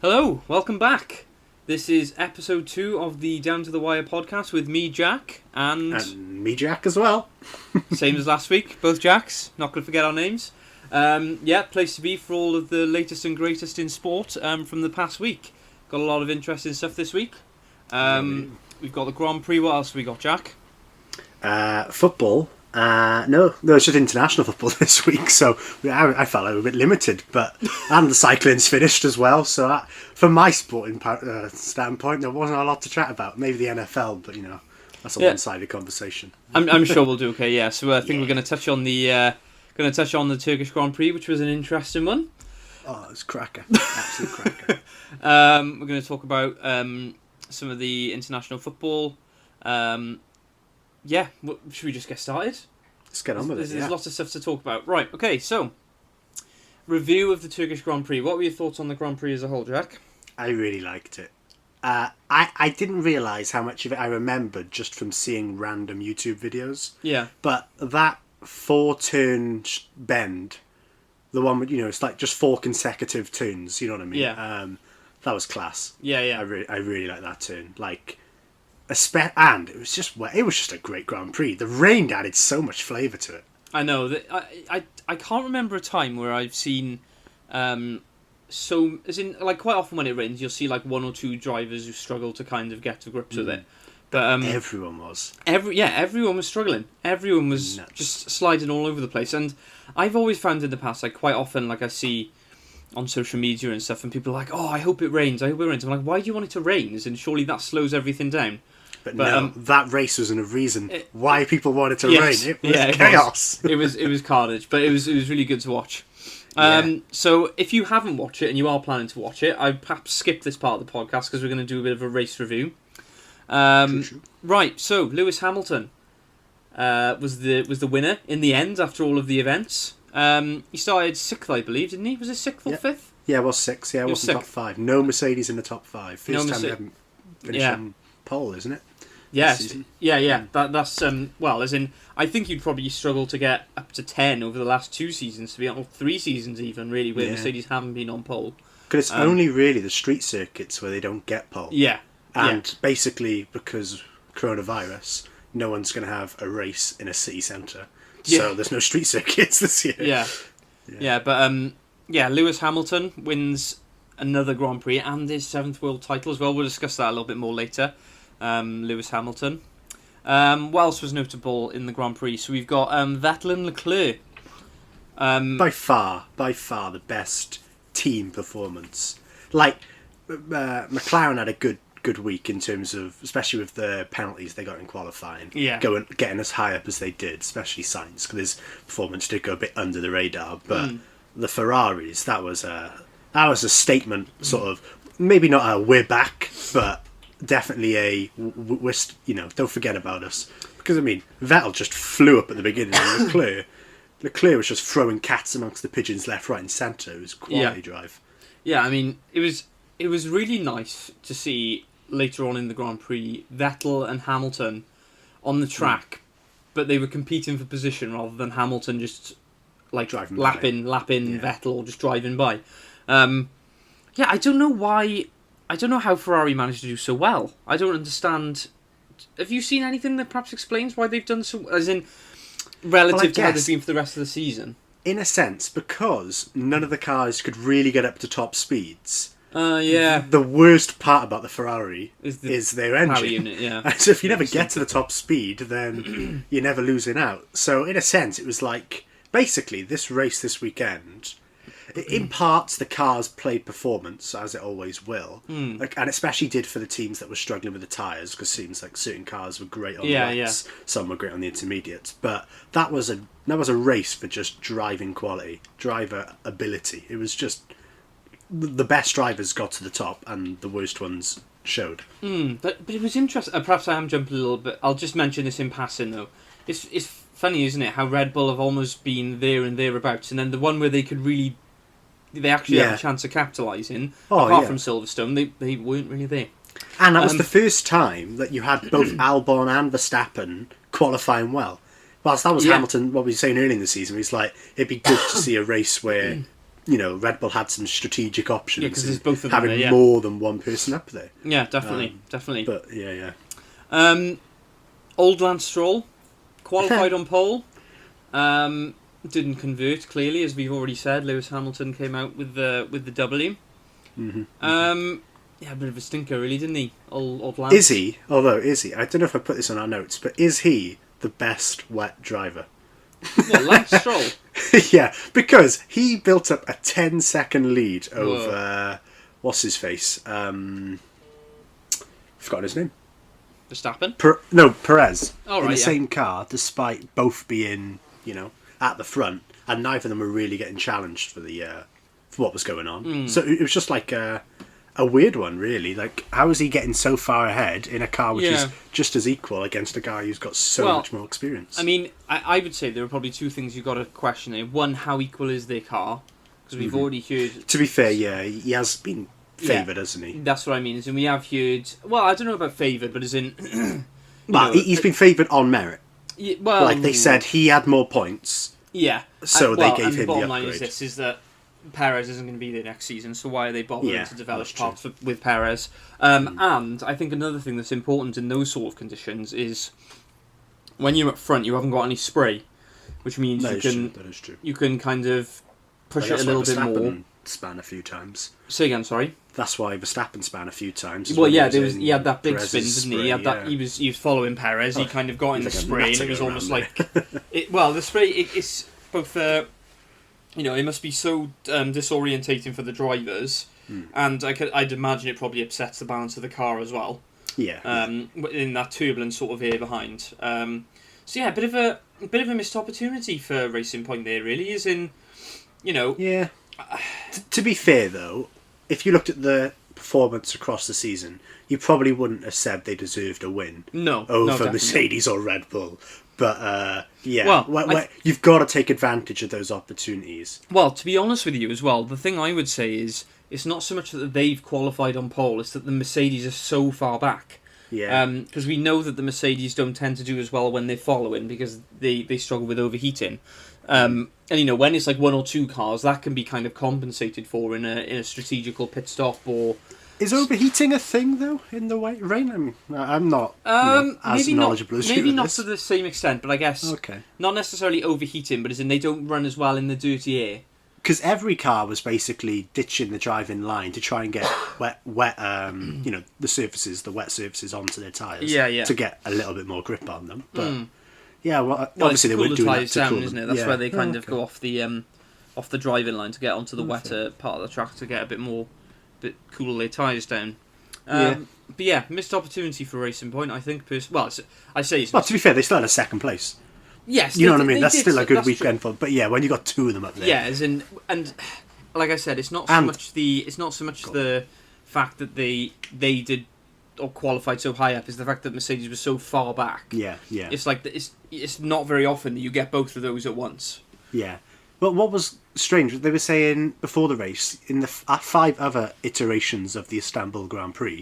Hello, welcome back. This is episode 2 of the Down to the Wire podcast with me, Jack, and me, Jack, as well. Same as last week, both Jacks. Not going to forget our names. Place to be for all of the latest and greatest in sport from the past week. Got a lot of interesting stuff this week. We've got the Grand Prix. What else have we got, Jack? Football. No, it's just international football this week, so I felt like we were a bit limited, and the cycling's finished as well, so from my sporting standpoint, there wasn't a lot to chat about. Maybe the NFL, but that's a one-sided conversation. I'm sure we'll do okay. Yeah, so I think we're going to touch on the Turkish Grand Prix, which was an interesting one. Oh, it was cracker, absolute cracker. We're going to talk about some of the international football. Should we just get started? Let's get on with it. There's lots of stuff to talk about. Right, okay, so review of the Turkish Grand Prix. What were your thoughts on the Grand Prix as a whole, Jack? I really liked it. I didn't realise how much of it I remembered just from seeing random YouTube videos. Yeah. But that 4-turn bend, the one with, it's like just 4 consecutive turns, you know what I mean? Yeah. That was class. Yeah. I really like that turn. And it was just a great Grand Prix. The rain added so much flavour to it. I know that I can't remember a time where I've seen quite often when it rains you'll see like one or two drivers who struggle to kind of get to grips with it. But everyone was. Everyone was struggling. Everyone was just sliding all over the place. And I've always found in the past, like quite often, like I see on social media and stuff, and people are like, "Oh, I hope it rains. I hope it rains." I'm like, "Why do you want it to rain? And surely that slows everything down." But no, that race wasn't a reason why people wanted to rain. It was chaos. It was carnage, but it was really good to watch. So if you haven't watched it and you are planning to watch it, I'd perhaps skip this part of the podcast because we're going to do a bit of a race review. True. Right, so Lewis Hamilton was the winner in the end after all of the events. He started 6th, I believe, didn't he? Was it 6th or 5th? Yeah, it was 6th. Yeah, it wasn't top 5. No Mercedes in the top 5. First time we haven't finished on pole, isn't it? Yes. Yeah. That's as in, I think you'd probably struggle to get up to 10 over the last 2 seasons, to be honest, 3 seasons even, really, where Mercedes haven't been on pole. Because it's only really the street circuits where they don't get pole. Yeah. And basically, because coronavirus, no one's going to have a race in a city centre. So there's no street circuits this year. Lewis Hamilton wins another Grand Prix and his 7th world title as well. We'll discuss that a little bit more later. Lewis Hamilton. What else was notable in the Grand Prix? So we've got Vettel and Leclerc. By far the best team performance. McLaren had a good week in terms of, especially with the penalties they got in qualifying. Yeah. Getting as high up as they did, especially Sainz, because his performance did go a bit under the radar. But the Ferraris, that was a statement, sort of, maybe not a we're back, but definitely don't forget about us. Because, Vettel just flew up at the beginning, and Leclerc was just throwing cats amongst the pigeons left, right and centre. It was a quality drive. Yeah, it was really nice to see later on in the Grand Prix Vettel and Hamilton on the track, but they were competing for position rather than Hamilton just lapping Vettel or just driving by. I don't know why. I don't know how Ferrari managed to do so well. I don't understand. Have you seen anything that perhaps explains why they've done so? As in, relative to how they've been for the rest of the season. In a sense, because none of the cars could really get up to top speeds. The worst part about the Ferrari is their engine. Power unit, yeah. So if you never get to the top speed, then you're never losing out. So in a sense, it was like, basically, this race this weekend, in parts, the cars played performance, as it always will. And especially did for the teams that were struggling with the tyres, because it seems like certain cars were great on the wets, some were great on the intermediates. But that was a race for just driving quality, driver ability. It was just the best drivers got to the top, and the worst ones showed. But it was interesting. Perhaps I am jumping a little bit. I'll just mention this in passing, though. It's funny, isn't it, how Red Bull have almost been there and thereabouts, and then the one where they actually had a chance of capitalising, apart from Silverstone, they weren't really there. And that was the first time that you had both Albon and Verstappen qualifying well. Whilst that was Hamilton, what we were saying earlier in the season, he's like, it'd be good to see a race where Red Bull had some strategic options. Yeah, because there's both of them having there, yeah. more than one person up there. Yeah, definitely. But yeah. Old Lance Stroll qualified on pole. Didn't convert clearly, as we've already said. Lewis Hamilton came out with the W. Yeah, a bit of a stinker, really, didn't he? Old Lance. Is he? I don't know if I put this on our notes, but is he the best wet driver? What, Lance Stroll? Yeah, because he built up a 10-second lead over what's his face? Forgotten his name. Verstappen? Perez. Oh, right, in the same car, despite both being, at the front, and neither of them were really getting challenged for what was going on. So it was just like a weird one, really. Like, how is he getting so far ahead in a car which is just as equal against a guy who's got so much more experience? I mean, I would say there are probably two things you've got to question there. One, how equal is their car? Because we've already heard... To be fair, yeah, he has been favoured, hasn't he? That's what I mean. As in, we have heard... Well, I don't know about favoured, but as in... he's been favoured on merit. Yeah, well... Like they said, he had more points. Yeah. So they gave him the bottom line upgrade. is that Perez isn't going to be there next season, so why are they bothering to develop parts with Perez? And I think another thing that's important in those sort of conditions is when you're up front, you haven't got any spray, which means That is true. you can kind of push it a little bit more. Span a few times. Say again, sorry. That's why Verstappen span a few times. Well, yeah, he had that big spin, Perez's didn't he? He had that. spray, He was following Perez. He kind of got in the spray, and it was almost like. The spray. It's both. It must be so disorientating for the drivers, and I'd imagine it probably upsets the balance of the car as well. Yeah. In that turbulent sort of air behind. So yeah, a bit of a missed opportunity for Racing Point there. Really, is in. Yeah. To be fair, though, if you looked at the performance across the season, you probably wouldn't have said they deserved a win over Mercedes or Red Bull. But, you've got to take advantage of those opportunities. Well, to be honest with you as well, the thing I would say is it's not so much that they've qualified on pole, it's that the Mercedes are so far back. Yeah. Because we know that the Mercedes don't tend to do as well when they're following because they struggle with overheating. And when it's like one or two cars, that can be kind of compensated for in a strategical pit stop or. Is overheating a thing though in the rain? I mean, I'm not as knowledgeable as you. Maybe not to the same extent, but I guess okay. Not necessarily overheating, but as in they don't run as well in the dirty air. Because every car was basically ditching the driving line to try and get wet, the surfaces, the wet surfaces onto their tyres. Yeah. To get a little bit more grip on them, but. Yeah, well, obviously they weren't doing that to cool them. Isn't it? That's where they kind of go off the driving line to get onto the wetter part of the track to get a bit cooler their tyres down. But yeah, missed opportunity for Racing Point, I think. I say. Well, to be fair, they still had a second place. Yes, you know what I mean. That's still a good weekend for. But yeah, when you got two of them up there. Yeah, and like I said, it's not so much the fact that they did. Or qualified so high up is the fact that Mercedes was so far back. Yeah. It's like it's not very often that you get both of those at once. Yeah. Well, what was strange, they were saying before the race, in the 5 other iterations of the Istanbul Grand Prix,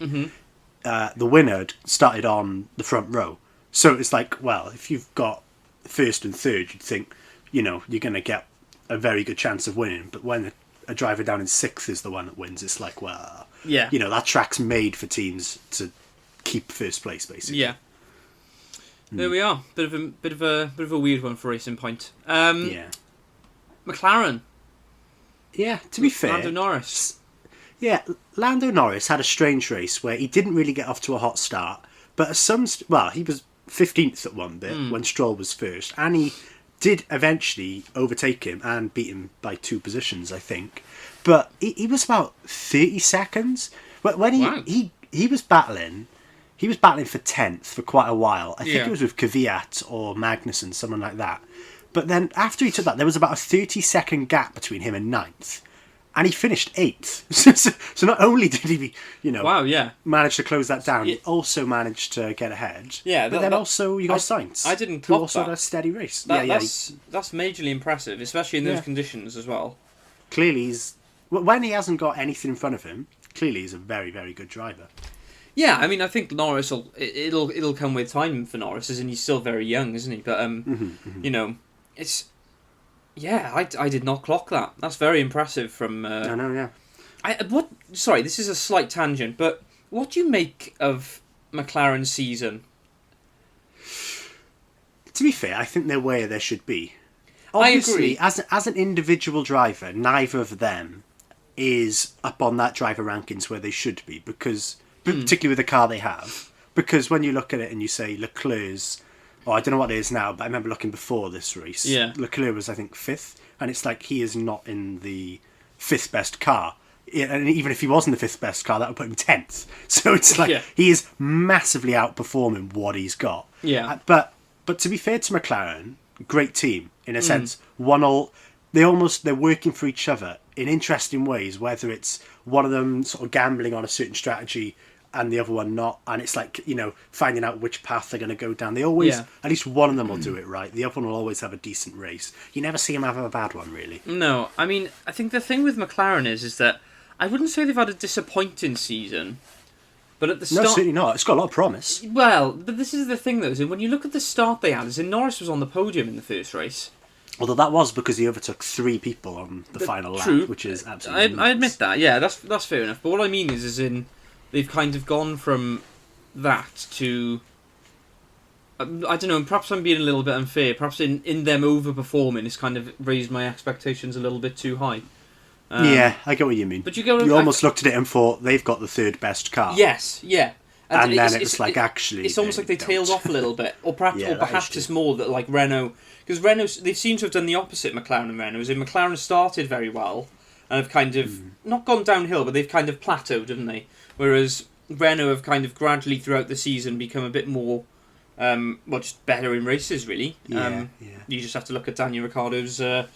the winner started on the front row. So it's like, well, if you've got first and third, you'd think, you're going to get a very good chance of winning. But when a driver down in 6th is the one that wins, it's like, well... Yeah. That track's made for teams to keep first place, basically. Yeah. There we are. Bit of a weird one for Racing Point. McLaren. Yeah, to be fair. Lando Norris. Yeah, Lando Norris had a strange race where he didn't really get off to a hot start, but he was 15th at one bit when Stroll was first, and he did eventually overtake him and beat him by 2 positions, I think. But he was about 30 seconds. When he was battling for 10th for quite a while. I think it was with Kvyat or Magnussen, someone like that. But then after he took that, there was about a 30-second gap between him and 9th. And he finished 8th. So not only did he, manage to close that down, he also managed to get ahead. Yeah, but then also you got Sainz. I didn't who clock also that. had a steady race. That's majorly impressive, especially in those conditions as well. Clearly when he hasn't got anything in front of him, clearly he's a very, very good driver. Yeah, I mean, I think Norris it'll come with time for Norris, as in he's still very young, isn't he? But it's Yeah, I did not clock that. That's very impressive from... I know, yeah. Sorry, this is a slight tangent, but what do you make of McLaren's season? To be fair, I think they're where they should be. I Obviously, agree. as an individual driver, neither of them is up on that driver rankings where they should be, because particularly with the car they have. Because when you look at it and you say Leclerc's, I don't know what it is now, but I remember looking before this race. Yeah. Leclerc was, I think, 5th, and it's like he is not in the 5th best car. And even if he was in the 5th best car, that would put him 10th. So it's like he is massively outperforming what he's got. Yeah. But to be fair to McLaren, great team in a sense. They're working for each other in interesting ways. Whether it's one of them sort of gambling on a certain strategy and the other one not, and it's like finding out which path they're going to go down. They always at least one of them will do it right. The other one will always have a decent race. You never see him have a bad one, really. No, I mean, I think the thing with McLaren is that I wouldn't say they've had a disappointing season. But at the start... No, certainly not. It's got a lot of promise. Well, but this is the thing, though. Is when you look at the start they had, as in Norris was on the podium in the first race. Although that was because he overtook 3 people on the final lap, which is absolutely nuts. I admit that, yeah, that's fair enough. But what I mean is in they've kind of gone from that to... I don't know, perhaps I'm being a little bit unfair. Perhaps in them overperforming has kind of raised my expectations a little bit too high. Yeah, I get what you mean. But you almost looked at it and thought they've got the 3rd best car. Yes, yeah. And then it was like, actually... It's almost like they tailed off a little bit. Or perhaps it's more that like Renault... Because Renault, they seem to have done the opposite, McLaren and Renault. As in McLaren started very well and have kind of, not gone downhill, but they've kind of plateaued, haven't they? Whereas Renault have kind of gradually throughout the season become a bit more, just better in races, really. Yeah. You just have to look at Daniel Ricciardo's... to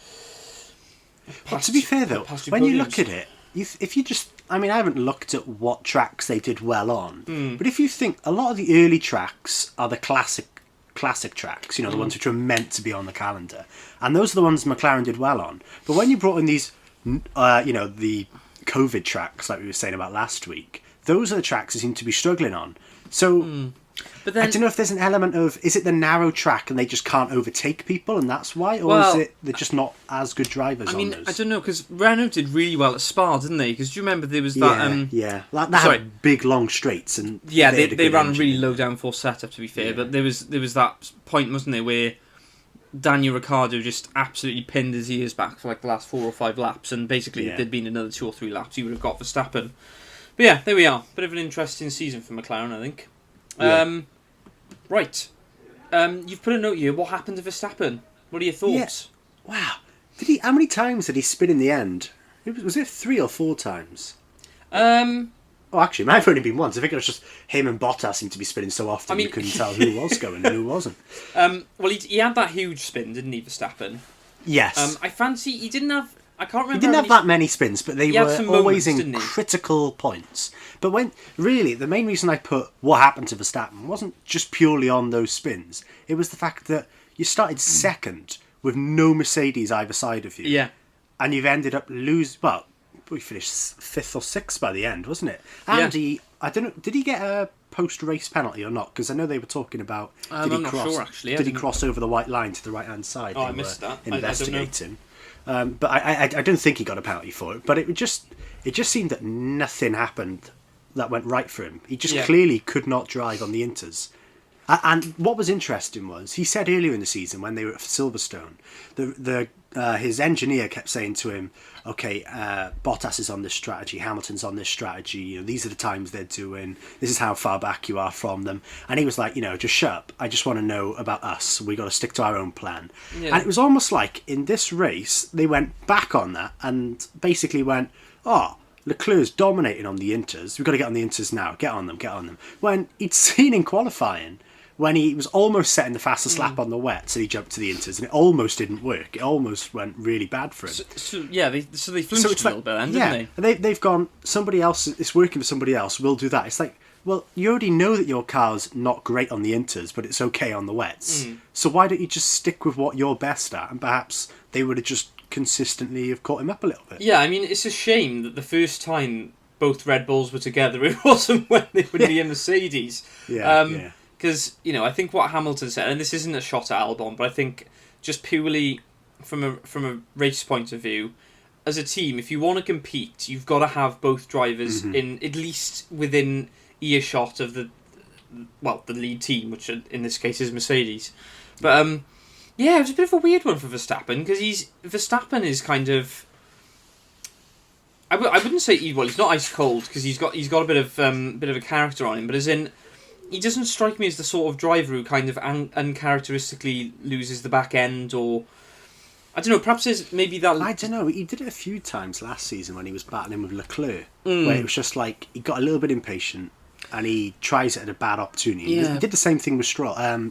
be fair, though, when you look at it, if you just... I mean, I haven't looked at what tracks they did well on, but if you think a lot of the early tracks are the classic tracks, the ones which were meant to be on the calendar, and those are the ones McLaren did well on. But when you brought in these, the COVID tracks, like we were saying about last week, those are the tracks they seem to be struggling on. So... But then, I don't know if there's an element of, is it the narrow track and they just can't overtake people and that's why? Or is it they're just not as good drivers on those? I don't know, because Renault did really well at Spa, didn't they? Because do you remember there was that... That had big, long straights. And yeah, they ran a really low downforce setup, to be fair. But there was that point, wasn't there, where Daniel Ricciardo just absolutely pinned his ears back for like the last 4 or 5 laps, and basically if there'd been another 2 or 3 laps, he would have got Verstappen. But yeah, there we are. Bit of an interesting season for McLaren, I think. Right. You've put a note here. What happened to Verstappen? What are your thoughts? Yeah. Wow. How many times did he spin in the end? Was it 3 or 4 times? Actually, it might have only been once. I think it was just him and Bottas seemed to be spinning so often you couldn't tell who was going and who wasn't. Well, he had that huge spin, didn't he, Verstappen? Yes. I fancy he didn't have... I can't remember. He didn't have that many spins, but they were always moments, in critical points. But the main reason I put what happened to Verstappen wasn't just purely on those spins. It was the fact that you started second with no Mercedes either side of you. Yeah. And you've ended up losing... Well, we finished 5th or 6th by the end, wasn't it? And I don't know, did he get a post-race penalty or not? Because I know they were talking about... I'm not sure, actually. Did he cross over the white line to the right-hand side? I missed that. Investigating. But I don't think he got a penalty for it. But it just seemed that nothing happened that went right for him. He just clearly could not drive on the Inters. And what was interesting was, he said earlier in the season when they were at Silverstone, his engineer kept saying to him, okay, Bottas is on this strategy, Hamilton's on this strategy, these are the times they're doing, this is how far back you are from them. And he was like, just shut up, I just want to know about us, we got to stick to our own plan. And it was almost like in this race they went back on that and basically went, Leclerc's dominating on the Inters, we've got to get on the Inters now, get on them. When he'd seen in qualifying, when he was almost setting the fastest lap on the wets, and he jumped to the Inters, and it almost didn't work. It almost went really bad for him. They flinched a little bit then, didn't they? They've gone, somebody else, it's working for somebody else, we'll do that. It's like, well, you already know that your car's not great on the Inters, but it's okay on the wets. So why don't you just stick with what you're best at, and perhaps they would have just consistently have caught him up a little bit. Yeah, I mean, it's a shame that the first time both Red Bulls were together, it wasn't when they were near Mercedes. Because, I think what Hamilton said, and this isn't a shot at Albon, but I think just purely from a race point of view, as a team, if you want to compete, you've got to have both drivers in at least within earshot of the lead team, which in this case is Mercedes. But it was a bit of a weird one for Verstappen, because Verstappen is kind of, I wouldn't say he's not ice cold, because he's got a bit of a character on him, but as in, he doesn't strike me as the sort of driver who kind of uncharacteristically loses the back end, or I don't know, perhaps there's maybe that. I don't know, he did it a few times last season when he was battling with Leclerc, where it was just like he got a little bit impatient and he tries it at a bad opportunity. Yeah. He did the same thing with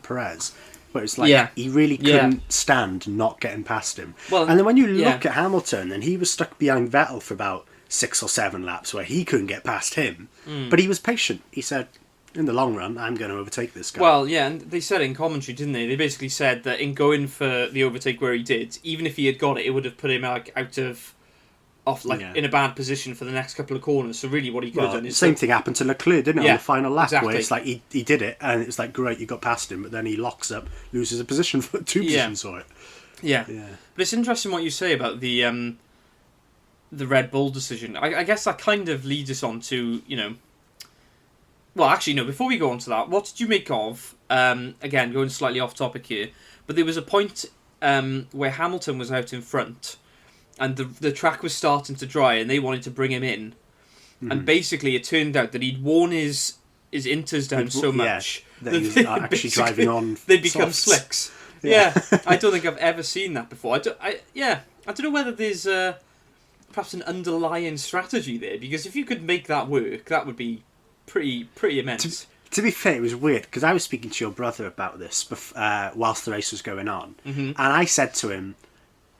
Perez, where it's like he really couldn't stand not getting past him. Well, and then when you look at Hamilton, and he was stuck behind Vettel for about 6 or 7 laps where he couldn't get past him, but he was patient. He said, in the long run, I'm going to overtake this guy. Well, yeah, and they said in commentary, didn't they? They basically said that in going for the overtake where he did, even if he had got it, it would have put him in a bad position for the next couple of corners. So really what he could have done is... Same thing happened to Leclerc, didn't it, on the final lap, where it's like he did it, and it's like, great, you got past him, but then he locks up, loses a position for 2 positions for it. Yeah. But it's interesting what you say about the Red Bull decision. I guess that kind of leads us on to, well, actually, no, before we go on to that, what did you make of, again, going slightly off topic here, but there was a point where Hamilton was out in front and the track was starting to dry and they wanted to bring him in. And basically it turned out that he'd worn his inters down so much that he was actually driving on they'd become softs. slicks. Yeah. I don't think I've ever seen that before. I don't know whether there's perhaps an underlying strategy there, because if you could make that work, that would be pretty immense. To be fair, it was weird, because I was speaking to your brother about this whilst the race was going on, and I said to him,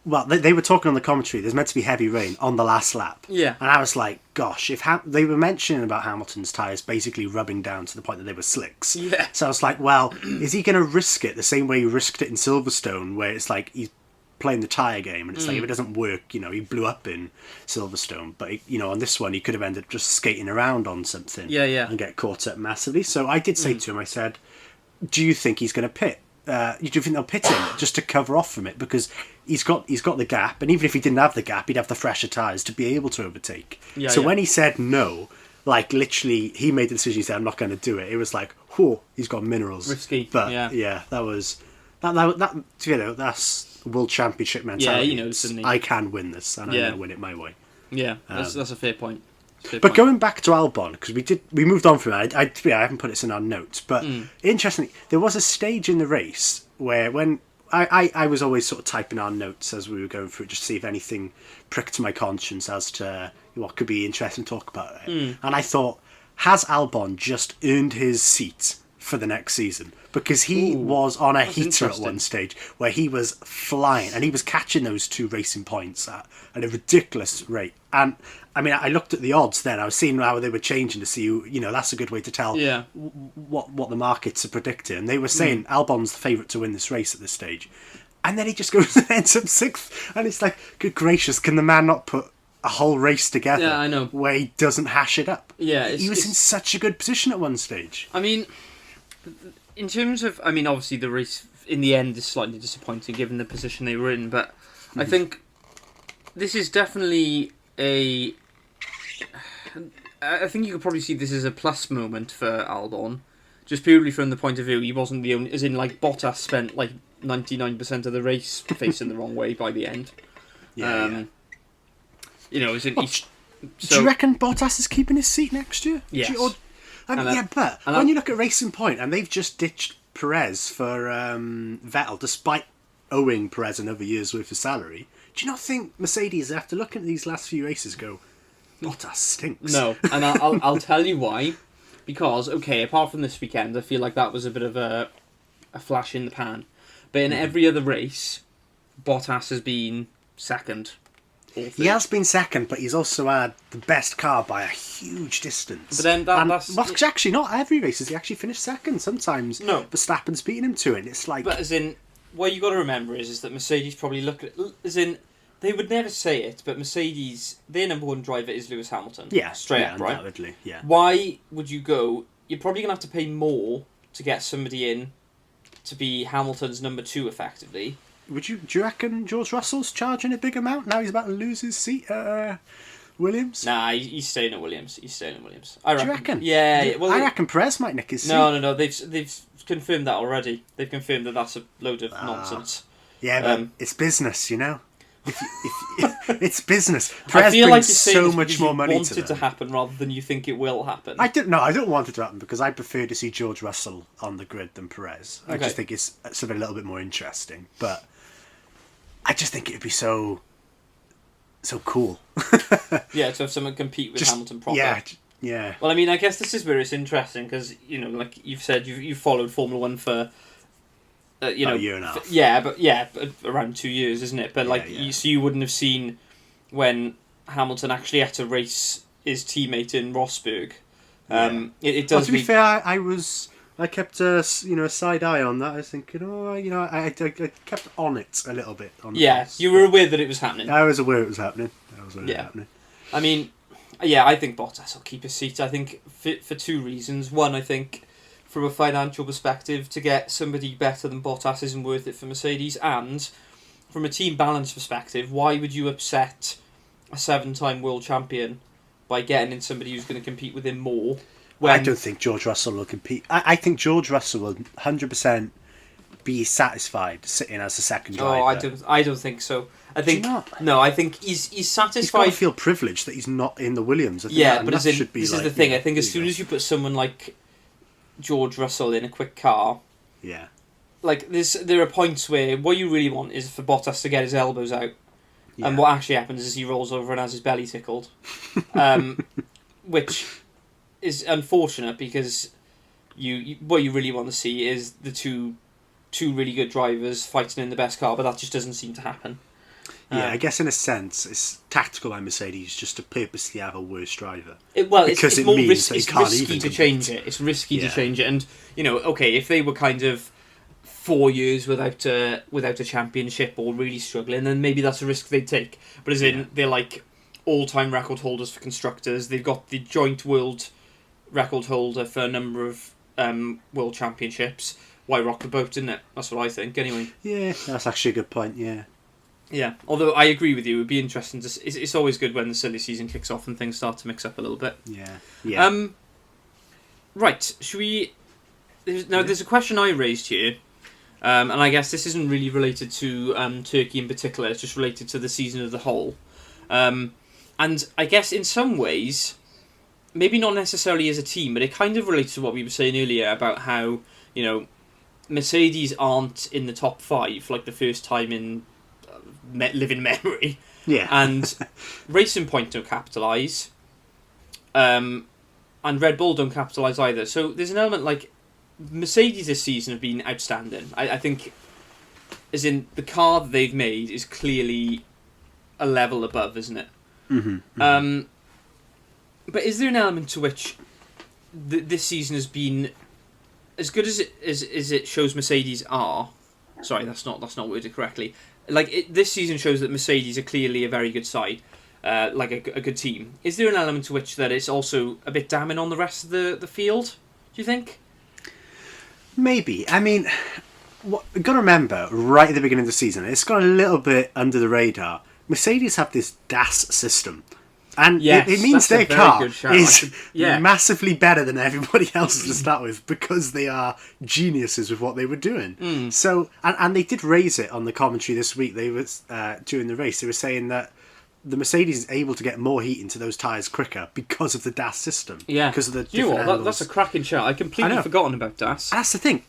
well, they were talking on the commentary, there's meant to be heavy rain on the last lap. Yeah. And I was like, gosh, if they were mentioning about Hamilton's tyres basically rubbing down to the point that they were slicks. Yeah. So I was like, well, is he going to risk it the same way he risked it in Silverstone, where it's like he's playing the tyre game, and it's like, if it doesn't work, he blew up in Silverstone, but on this one he could have ended up just skating around on something and get caught up massively. So I did say to him, I said, do you think he's going to pit? Do you think they'll pit him just to cover off from it, because he's got the gap, and even if he didn't have the gap, he'd have the fresher tyres to be able to overtake. When he said no, like literally he made the decision, he said, I'm not going to do it, it was like, whoa, he's got minerals. Risky. But that was that that's World Championship mentality. Yeah, I can win this, and I'm going to win it my way. Yeah, that's a fair point. Going back to Albon, because we moved on from that. I haven't put this in our notes, but interestingly, there was a stage in the race where when I was always sort of typing our notes as we were going through, just to see if anything pricked my conscience as to what could be interesting to talk about. And I thought, has Albon just earned his seat for the next season? Because he was on a heater at one stage where he was flying, and he was catching those 2 racing points at a ridiculous rate. And I mean, I looked at the odds then. I was seeing how they were changing to see, that's a good way to tell what the markets are predicting. And they were saying Albon's the favourite to win this race at this stage. And then he just goes and ends up 6th. And it's like, good gracious, can the man not put a whole race together where he doesn't hash it up? Yeah, he was in such a good position at one stage. I mean, in terms of, obviously the race in the end is slightly disappointing given the position they were in, but I think this is definitely I think you could probably see this as a plus moment for Albon, just purely from the point of view he wasn't the only, as in like Bottas spent like 99% of the race facing the wrong way by the end. As in do you reckon Bottas is keeping his seat next year? Yes. But when you look at Racing Point, and they've just ditched Perez for Vettel, despite owing Perez another year's worth of salary, do you not think Mercedes, after looking at these last few races, go, Bottas stinks? No, and I'll tell you why. Because, apart from this weekend, I feel like that was a bit of a flash in the pan. But in every other race, Bottas has been second. He has been second, but he's also had the best car by a huge distance. But then that's actually not every race has he actually finished second. Sometimes Verstappen's beating him to it. It's like, but as in, what you got to remember is that Mercedes probably look at, as in, they would never say it, but Mercedes, their number one driver is Lewis Hamilton. Yeah, straight up, right? Undoubtedly, yeah. Why would you go? You're probably gonna have to pay more to get somebody in to be Hamilton's number 2, effectively. Do you reckon George Russell's charging a big amount now? He's about to lose his seat at Williams. Nah, he's staying at Williams. Do you reckon? Yeah. Well, I reckon Perez might nick his seat. No. They've confirmed that already. They've confirmed that that's a load of nonsense. Yeah, but it's business, you know. If it's business. Perez I feel brings like you're saying so this much because more you money want to it them. to happen rather than you think it will happen. I don't want it to happen because I prefer to see George Russell on the grid than Perez. I just think it's something a little bit more interesting. But I just think it'd be so cool. Yeah, to have someone compete with Hamilton proper. Yeah. Well, I mean, I guess this is where it's interesting because, you know, like you've said, you've followed Formula One for, About a year and a half. but around 2 years, isn't it? But Yeah. You wouldn't have seen when Hamilton actually had to race his teammate in Rosberg. It does. To be fair, I kept a side eye on that. I was thinking, I kept on it a little bit. You were aware that it was happening. I was aware it was happening. I mean, I think Bottas will keep his seat. I think for two reasons. One, I think from a financial perspective, to get somebody better than Bottas isn't worth it for Mercedes, and from a team balance perspective, why would you upset a 7-time world champion by getting in somebody who's going to compete with him more? I don't think George Russell will compete. I think George Russell will 100% be satisfied sitting as a second driver. Oh, I don't think so. I think Do you not? No, I think he's satisfied. He's got to feel privileged that he's not in the Williams. I think This is the thing. I think as soon as you put someone like George Russell in a quick car, like there are points where what you really want is for Bottas to get his elbows out, and what actually happens is he rolls over and has his belly tickled, which is unfortunate because what you really want to see is the two really good drivers fighting in the best car, but that just doesn't seem to happen. I guess in a sense it's tactical by Mercedes just to purposely have a worse driver. It's more means risky. that he can't It's risky even to compete. change it. It's risky to change it, and if they were kind of 4 years without a championship or really struggling, then maybe that's a risk they'd take. But they're like all-time record holders for constructors. They've got the joint world record holder for a number of world championships. Why rock the boat, isn't it? That's what I think, anyway. Yeah, that's actually a good point, yeah. Yeah, although I agree with you, it would be interesting to... It's always good when the silly season kicks off and things start to mix up a little bit. Yeah. Right, should we... There's a question I raised here, and I guess this isn't really related to Turkey in particular, it's just related to the season as a whole. And I guess in some ways, maybe not necessarily as a team, but it kind of relates to what we were saying earlier about how, Mercedes aren't in the top 5, like the first time in living memory. Yeah. And Racing Point don't capitalise. And Red Bull don't capitalise either. So there's an element like Mercedes this season have been outstanding. I think, as in the car that they've made is clearly a level above, isn't it? Mm-hmm. But is there an element to which this season has been as good as it shows Mercedes are? Sorry, that's not worded correctly. Like this season shows that Mercedes are clearly a very good side, like a good team. Is there an element to which that it's also a bit damning on the rest of the field? Do you think? Maybe. I mean, you've got to remember, right at the beginning of the season, it's got a little bit under the radar. Mercedes have this DAS system. And it means their car is massively better than everybody else's to start with because they are geniuses with what they were doing. So, and they did raise it on the commentary this week. They was during the race. They were saying that the Mercedes is able to get more heat into those tyres quicker because of the DAS system. Yeah, because of the different angles. That's a cracking shout. I completely forgotten about DAS. And that's the thing.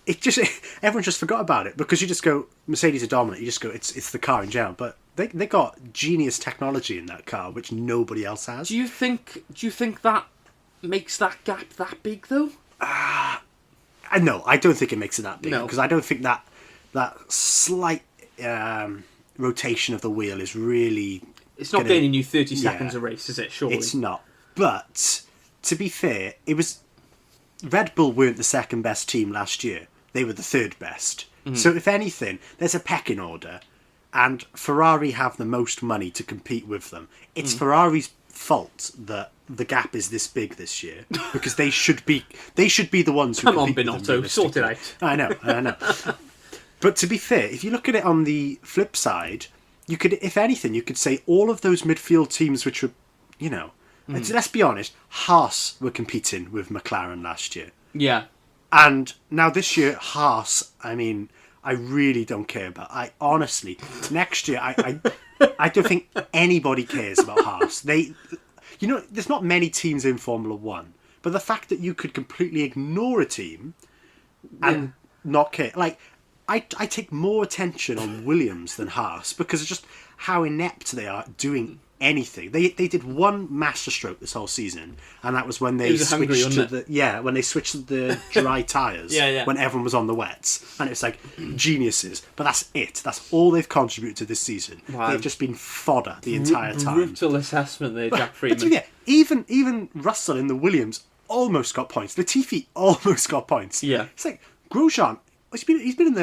Everyone just forgot about it because you just go Mercedes are dominant. You just go it's the car in general, but. They got genius technology in that car, which nobody else has. Do you think that makes that gap that big though? No, I don't think it makes it that big because No. I don't think that slight rotation of the wheel is really. It's not gaining you 30 seconds a race, is it? Surely it's not. But to be fair, it was Red Bull weren't the second best team last year. They were the third best. Mm-hmm. So if anything, there's a pecking order. And Ferrari have the most money to compete with them. It's Ferrari's fault that the gap is this big this year because they should be the ones who come on, compete with them Binotto, sort it out. I know. But to be fair, if you look at it on the flip side, you could, if anything, you could say all of those midfield teams which were, let's be honest, Haas were competing with McLaren last year. Yeah. And now this year, Haas, I mean, I really don't care about. I honestly, next year, I don't think anybody cares about Haas. There's not many teams in Formula One, but the fact that you could completely ignore a team and not care, like, I take more attention on Williams than Haas because of just how inept they are at doing anything. They did one masterstroke this whole season, and that was when they switched to the dry tyres when everyone was on the wets, and it's like geniuses. But that's it. That's all they've contributed to this season. Wow. They've just been fodder the entire time. Brutal assessment there, Jack Freeman. But even Russell in the Williams almost got points. Latifi almost got points. Yeah, it's like Grosjean. He's been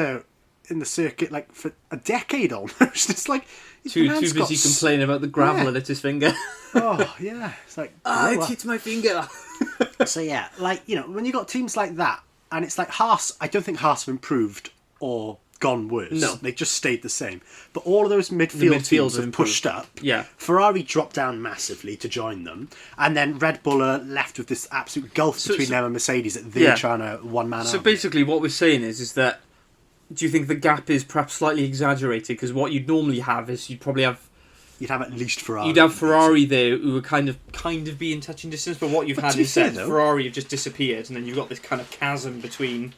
in the circuit like for a decade almost. It's like too busy complaining about the gravel that hit his finger. Oh yeah, it's like it hit my finger. So yeah, like when you got teams like that, and it's like Haas. I don't think Haas have improved or gone worse. No, they just stayed the same. But all of those midfield teams have pushed up. Yeah, Ferrari dropped down massively to join them, and then Red Bull are left with this absolute gulf between them and Mercedes that they're trying to one man. So basically, what we're saying is that. Do you think the gap is perhaps slightly exaggerated? Because what you'd normally have is you'd have at least Ferrari. You'd have Ferrari there who would kind of be in touching distance, but what you've had instead, Ferrari have just disappeared, and then you've got this kind of chasm between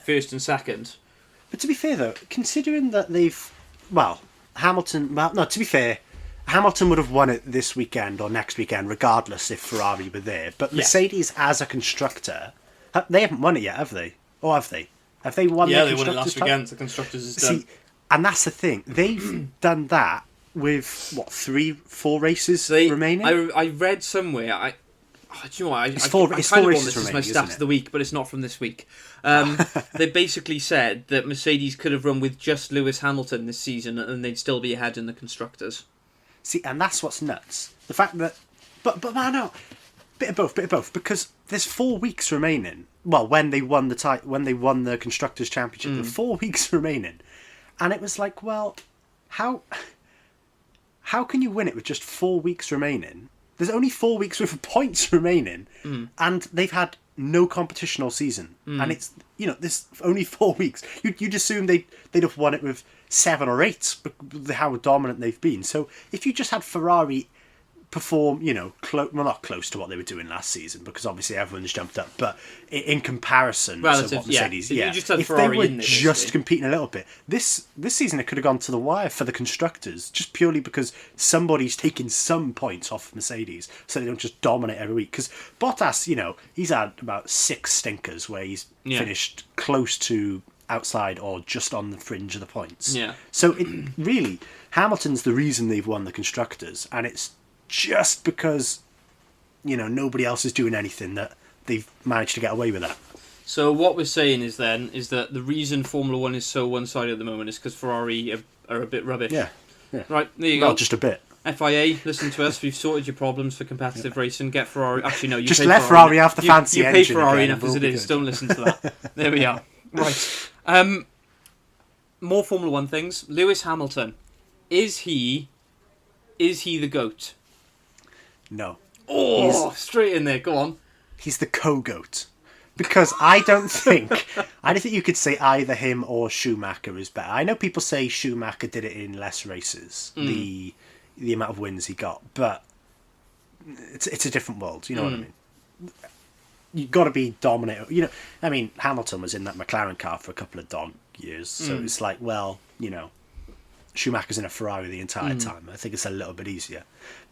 first and second. But to be fair though, considering that Hamilton would have won it this weekend or next weekend, regardless if Ferrari were there. But Mercedes as a constructor, they haven't won it yet, have they? Or have they? Have they won? Yeah, they won it last weekend. The constructors is done. See, and that's the thing. They've done that with 3-4 races remaining. I read somewhere. Do you know what? It's four I races kind of want this remaining, as my stats of the week, but it's not from this week. They basically said that Mercedes could have run with just Lewis Hamilton this season, and they'd still be ahead in the constructors. See, and that's what's nuts. The fact that, but man, no, bit of both, because there's 4 weeks remaining. Well, when they won the Constructors' Championship, there were 4 weeks remaining, and it was like, well, how can you win it with just 4 weeks remaining? There's only 4 weeks worth of points remaining, and they've had no competition all season, and it's there's only 4 weeks. You'd assume they'd have won it with 7 or 8, how dominant they've been. So if you just had Ferrari perform, not close to what they were doing last season, because obviously everyone's jumped up, but in comparison to what Mercedes, if Ferrari they were just competing a little bit, this season it could have gone to the wire for the constructors, just purely because somebody's taking some points off Mercedes, so they don't just dominate every week. Because Bottas, he's had about 6 stinkers where he's finished close to outside or just on the fringe of the points. Yeah. So it really, Hamilton's the reason they've won the constructors, and it's just because nobody else is doing anything that they've managed to get away with that. So what we're saying is that the reason Formula 1 is so one-sided at the moment is because Ferrari are a bit rubbish. Yeah. Right, there you go. Not just a bit. FIA, listen to us. We've sorted your problems for competitive racing. Get Ferrari. Actually, no. You just let Ferrari have the fancy engine. You pay Ferrari enough as it is. Don't listen to that. There we are. Right. More Formula 1 things. Lewis Hamilton. Is he the GOAT? No. Oh, straight in there. Go on. He's the co-GOAT. Because I don't think you could say either him or Schumacher is better. I know people say Schumacher did it in less races, the amount of wins he got, but it's a different world. You know what I mean? You've got to be dominant. Hamilton was in that McLaren car for a couple of years, so it's like, well, Schumacher's in a Ferrari the entire time. I think it's a little bit easier.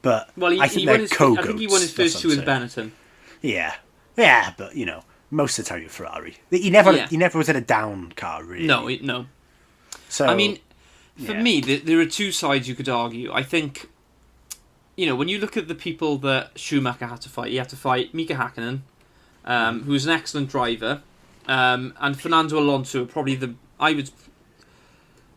But I think they're co-GOATs. I think he won his first 2 with Benetton. Yeah, but most of the time you're Ferrari. He never was in a down car, really. No. So for me, there are 2 sides you could argue. I think, when you look at the people that Schumacher had to fight, he had to fight Mika Hakkinen, who was an excellent driver, and Fernando Alonso, probably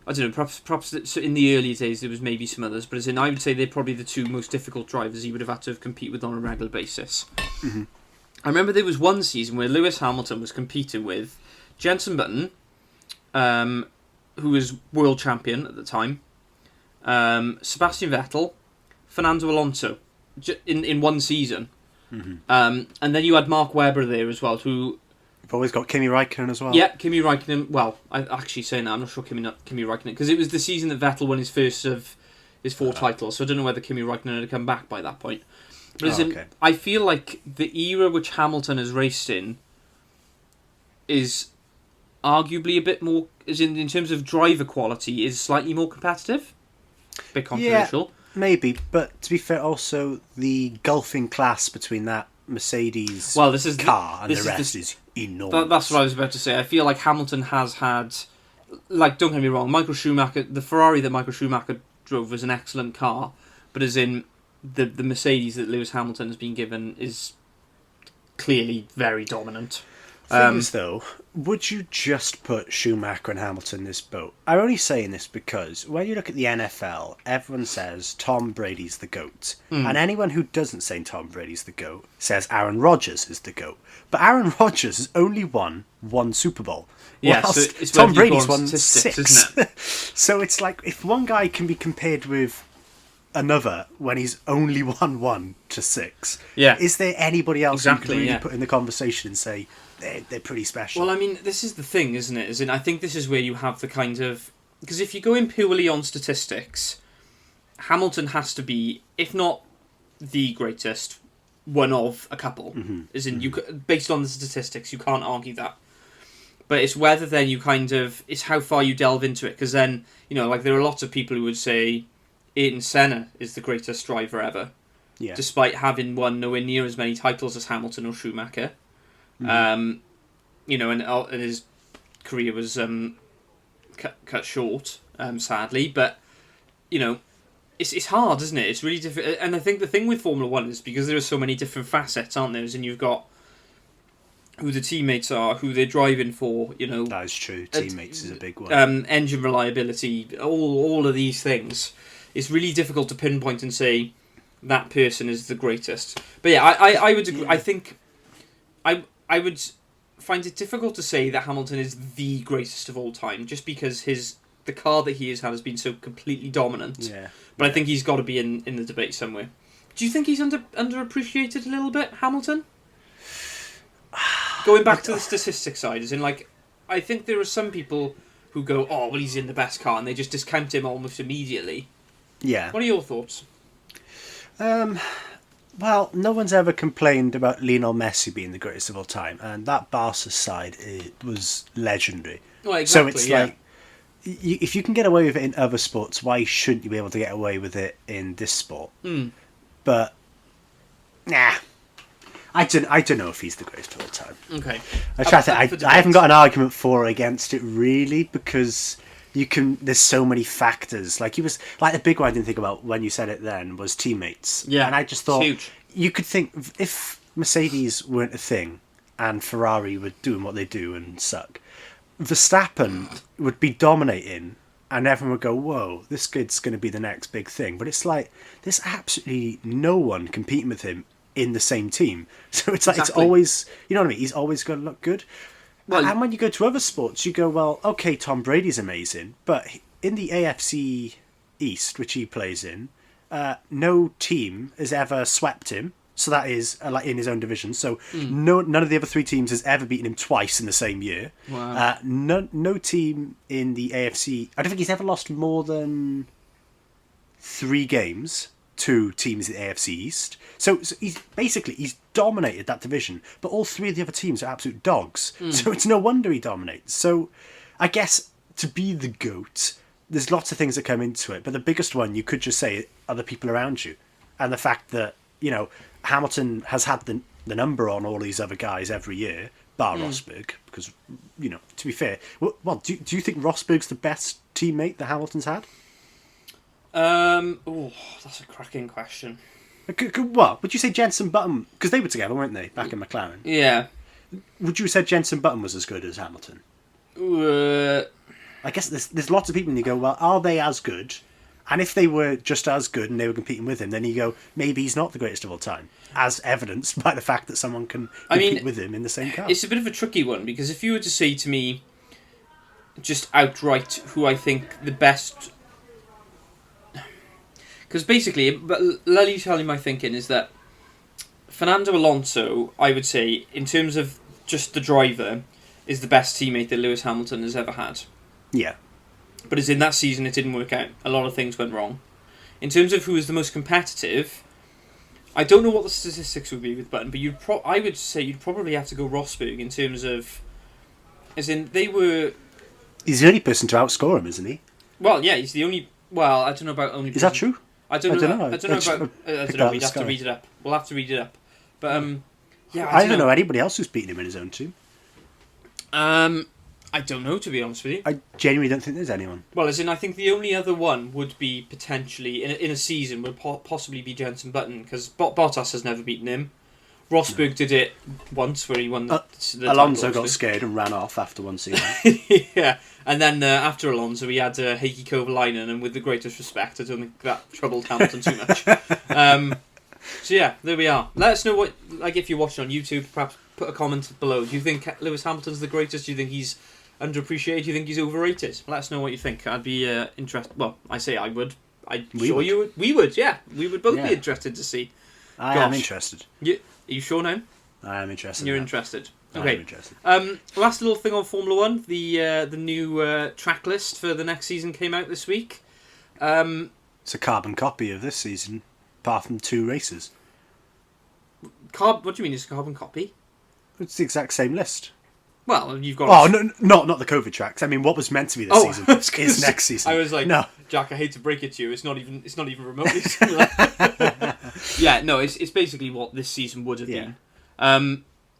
I don't know, perhaps in the early days there was maybe some others, but I would say they're probably the 2 most difficult drivers he would have had to compete with on a regular basis. Mm-hmm. I remember there was one season where Lewis Hamilton was competing with Jenson Button, who was world champion at the time, Sebastian Vettel, Fernando Alonso, in one season. Mm-hmm. And then you had Mark Webber there as well, who... You've always got Kimi Räikkönen as well. Yeah, Kimi Räikkönen. Well, I actually saying that, I'm not sure Kimi Räikkönen, because it was the season that Vettel won his first of his 4 titles, so I don't know whether Kimi Räikkönen had come back by that point. But I feel like the era which Hamilton has raced in is arguably a bit more, as in terms of driver quality, is slightly more competitive. A bit controversial. Yeah, maybe, but to be fair, also the gulfing class between that Mercedes car and the rest is enormous. That's what I was about to say. I feel like Hamilton has had, like, don't get me wrong, Michael Schumacher, the Ferrari that Michael Schumacher drove was an excellent car, but as in the Mercedes that Lewis Hamilton has been given is clearly very dominant. Thing is, though, would you just put Schumacher and Hamilton in this boat? I'm only saying this because when you look at the NFL, everyone says Tom Brady's the GOAT. And anyone who doesn't say Tom Brady's the GOAT says Aaron Rodgers is the GOAT. But Aaron Rodgers has only won 1 Super Bowl. Yeah, so it's Tom Brady's won 6. Isn't it? So it's like, if one guy can be compared with another when he's only won 1 to 6, is there anybody else you can really put in the conversation and say they're pretty special? Well, I mean, this is the thing, isn't it? I think this is where you have the kind of... Because if you go in purely on statistics, Hamilton has to be, if not the greatest, one of a couple. Mm-hmm. Based on the statistics, you can't argue that. But it's whether then you kind of... It's how far you delve into it. Because then, like, there are lots of people who would say Ayrton Senna is the greatest driver ever. Yeah. Despite having won nowhere near as many titles as Hamilton or Schumacher. Mm-hmm. And his career was cut short, sadly. But it's hard, isn't it? It's really difficult. And I think the thing with Formula One is because there are so many different facets, aren't there? And you've got who the teammates are, who they're driving for. That is true. Teammates is a big one. Engine reliability, all of these things. It's really difficult to pinpoint and say that person is the greatest. But yeah, I would agree. I think I would find it difficult to say that Hamilton is the greatest of all time, just because the car that he has had has been so completely dominant. Yeah. But I think he's got to be in the debate somewhere. Do you think he's underappreciated a little bit, Hamilton? Going back to the statistics side, as in, like, I think there are some people who go, oh, well, he's in the best car, and they just discount him almost immediately. Yeah. What are your thoughts? Well, no one's ever complained about Lionel Messi being the greatest of all time, and that Barca side, it was legendary. Well, exactly, so it's like, if you can get away with it in other sports, why shouldn't you be able to get away with it in this sport? But, nah. I don't know if he's the greatest of all time. Okay. I haven't got an argument for or against it, really, because there's so many factors. Like, the big one I didn't think about when you said it then was teammates. Yeah. And I just thought, huge. You could think, if Mercedes weren't a thing and Ferrari were doing what they do and suck, Verstappen would be dominating and everyone would go, whoa, this kid's going to be the next big thing. But it's like, there's absolutely no one competing with him in the same team. So it's like, It's always, you know what I mean? He's always going to look good. Well, and when you go to other sports, you go, well, okay, Tom Brady's amazing, but in the AFC East, which he plays in, no team has ever swept him. So that is like in his own division. So none of the other 3 teams has ever beaten him twice in the same year. Wow. No team in the AFC. I don't think he's ever lost more than 3 games to teams in the AFC East. So he's dominated that division, but all 3 of the other teams are absolute dogs. So it's no wonder he dominates. So I guess to be the GOAT, there's lots of things that come into it, but the biggest one you could just say are the people around you, and the fact that Hamilton has had the number on all these other guys every year, bar Rosberg, because to be fair, well, do you think Rosberg's the best teammate that Hamilton's had? That's a cracking question. What? Would you say Jenson Button... Because they were together, weren't they, back in McLaren? Yeah. Would you have said Jenson Button was as good as Hamilton? I guess there's lots of people and you go, well, are they as good? And if they were just as good and they were competing with him, then you go, maybe he's not the greatest of all time, as evidenced by the fact that someone can compete with him in the same car. It's a bit of a tricky one, because if you were to say to me, just outright who I think the best. Because basically, but let me tell you my thinking is that Fernando Alonso, I would say, in terms of just the driver, is the best teammate that Lewis Hamilton has ever had. Yeah. But as in that season, it didn't work out. A lot of things went wrong. In terms of who was the most competitive, I don't know what the statistics would be with Button, but I would say you'd probably have to go Rosberg in terms of, as in they were. He's the only person to outscore him, isn't he? Well, yeah, he's the only. Well, I don't know about only. Is that true? I don't know. I don't know I about. I don't know. We'd have to read it up. We'll have to read it up. But yeah, I don't know anybody else who's beaten him in his own team. I don't know, to be honest with you. I genuinely don't think there's anyone. Well, as in, I think the only other one would be potentially in a season would possibly be Jenson Button, because Bottas has never beaten him. Rosberg did it once where he won the Alonso title, got scared and ran off after one season. Yeah, and then after Alonso we had Heikki Kovalainen, and with the greatest respect, I don't think that troubled Hamilton too much. So yeah, there we are. Let us know what, like, if you're watching on YouTube, perhaps put a comment below. Do you think Lewis Hamilton's the greatest? Do you think he's underappreciated? Do you think he's overrated? Let us know what you think. I'd be interested. Well, I say I would. You would. We would. Yeah, we would both be interested to see. I am interested. Are you sure now? I am interested. You're interested. Okay. I'm interested. Last little thing on Formula One. The new track list for the next season came out this week. It's a carbon copy of this season, apart from 2 races. What do you mean? It's a carbon copy? It's the exact same list. Well, you've got. Oh, no, not the COVID tracks. I mean, what was meant to be this season is next season. I was like, no, Jack, I hate to break it to you. It's not even remotely similar. Yeah, no, it's basically what this season would have been.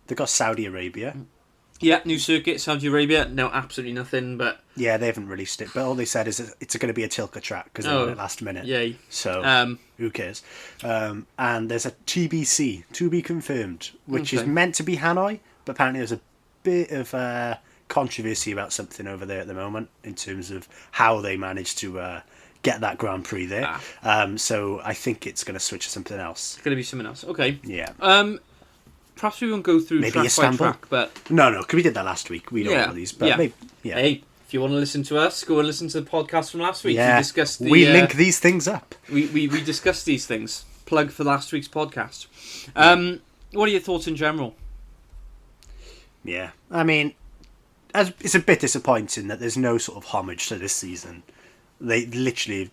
They've got Saudi Arabia. Yeah, new circuit, Saudi Arabia. No, absolutely nothing. But yeah, they haven't released it. But all they said is it's going to be a Tilke track because they won it last minute. Yay! So who cares? And there's a TBC, to be confirmed, which is meant to be Hanoi, but apparently there's a bit of controversy about something over there at the moment in terms of how they managed to get that Grand Prix there. So I think it's going to switch to something else. It's going to be something else. Okay. Yeah. Perhaps we won't go through maybe track Istanbul. by track, but no, because we did that last week. We know all of these, but maybe, Hey, if you want to listen to us, go and listen to the podcast from last week. Yeah, we discussed we link these things up. We discussed these things. Plug for last week's podcast. What are your thoughts in general? Yeah, I mean, it's a bit disappointing that there's no sort of homage to this season. They literally,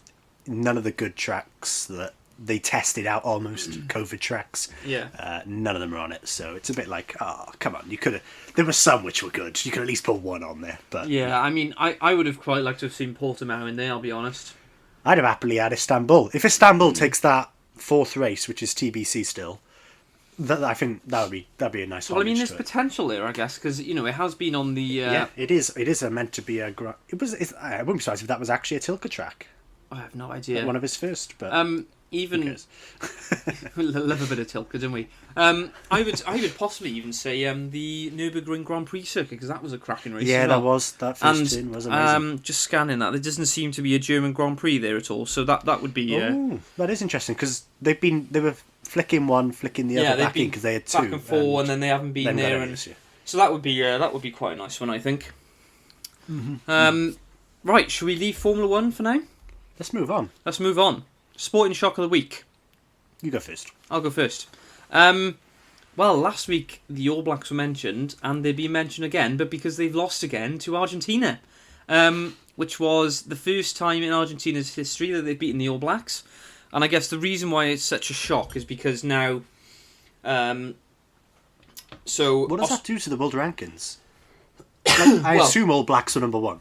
none of the good tracks that they tested out, almost COVID tracks. Yeah. None of them are on it, so it's a bit like, come on, you could have. There were some which were good. You could at least put one on there. But yeah, I mean, I would have quite liked to have seen Portimao in there. I'll be honest. I'd have happily had Istanbul. If Istanbul takes that 4th race, which is TBC still, I think that'd be a nice. Well, I mean, there's potential there, I guess, because it has been on the. Yeah, it is. It is meant to be a. I wouldn't be surprised if that was actually a Tilke track. I have no idea. One of his first, but even we love a bit of Tilke, don't we? I would possibly even say the Nurburgring Grand Prix circuit, because that was a cracking race. Yeah, as well. that first turn was amazing. Just scanning that, there doesn't seem to be a German Grand Prix there at all, so that would be. That is interesting because they were flicking the other back in because they had 2 back and 4, and then they haven't been there, so that would be quite a nice one, I think. Mm-hmm. Right, should we leave Formula 1 for now? Let's move on. Sporting shock of the week. You go first. I'll go first. Well, last week the All Blacks were mentioned, and they've been mentioned again, but because they've lost again to Argentina, which was the first time in Argentina's history that they've beaten the All Blacks. And I guess the reason why it's such a shock is because now... so what does that do to the world rankings? I assume All Blacks are number 1.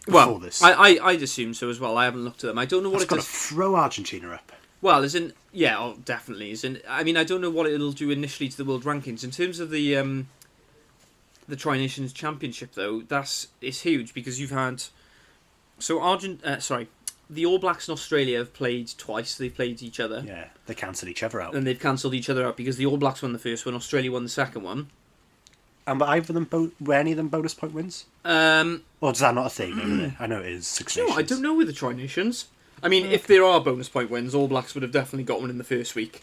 Well, this. I'd assume so as well. I haven't looked at them. I don't know what it's going to throw Argentina up. Well, definitely. I mean, I don't know what it'll do initially to the world rankings in terms of the Tri Nations Championship. Though it's huge because you've had the All Blacks and Australia have played twice. They've played each other. Yeah, they cancelled each other out. And they've cancelled each other out because the All Blacks won the first one, Australia won the second one. And were any of them bonus point wins? Or is that not a thing over there? I know it is 6 Nations. I don't know with the Tri Nations. I mean, if there are bonus point wins, All Blacks would have definitely got one in the first week.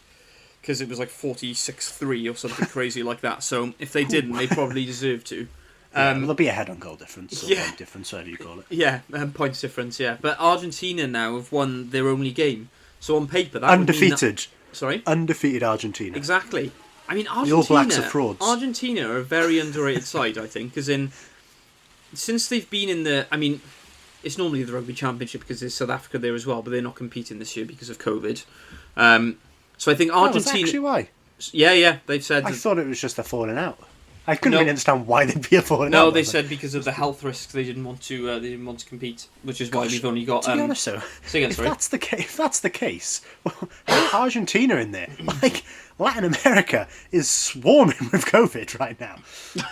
Because it was like 46-3 or something crazy like that. So if they didn't, they probably deserved to. Well, there'll be a head-on-goal difference, or point difference, whatever you call it. Yeah, points difference, yeah. But Argentina now have won their only game. So on paper, that Undefeated. Sorry? Undefeated Argentina. Exactly. I mean, Argentina... The All Blacks are frauds. Argentina are a very underrated side, I think, because since they've been in the... I mean, it's normally the Rugby Championship because there's South Africa there as well, but they're not competing this year because of COVID. So I think Argentina... Oh, is that actually why? Yeah, they've said... I thought it was just a falling out. I couldn't really understand why they'd be a falling out. No, they said because of the health risks they didn't want to compete, which is why we've only got... To be honest, though, if that's the case, well, Argentina in there, like Latin America is swarming with COVID right now.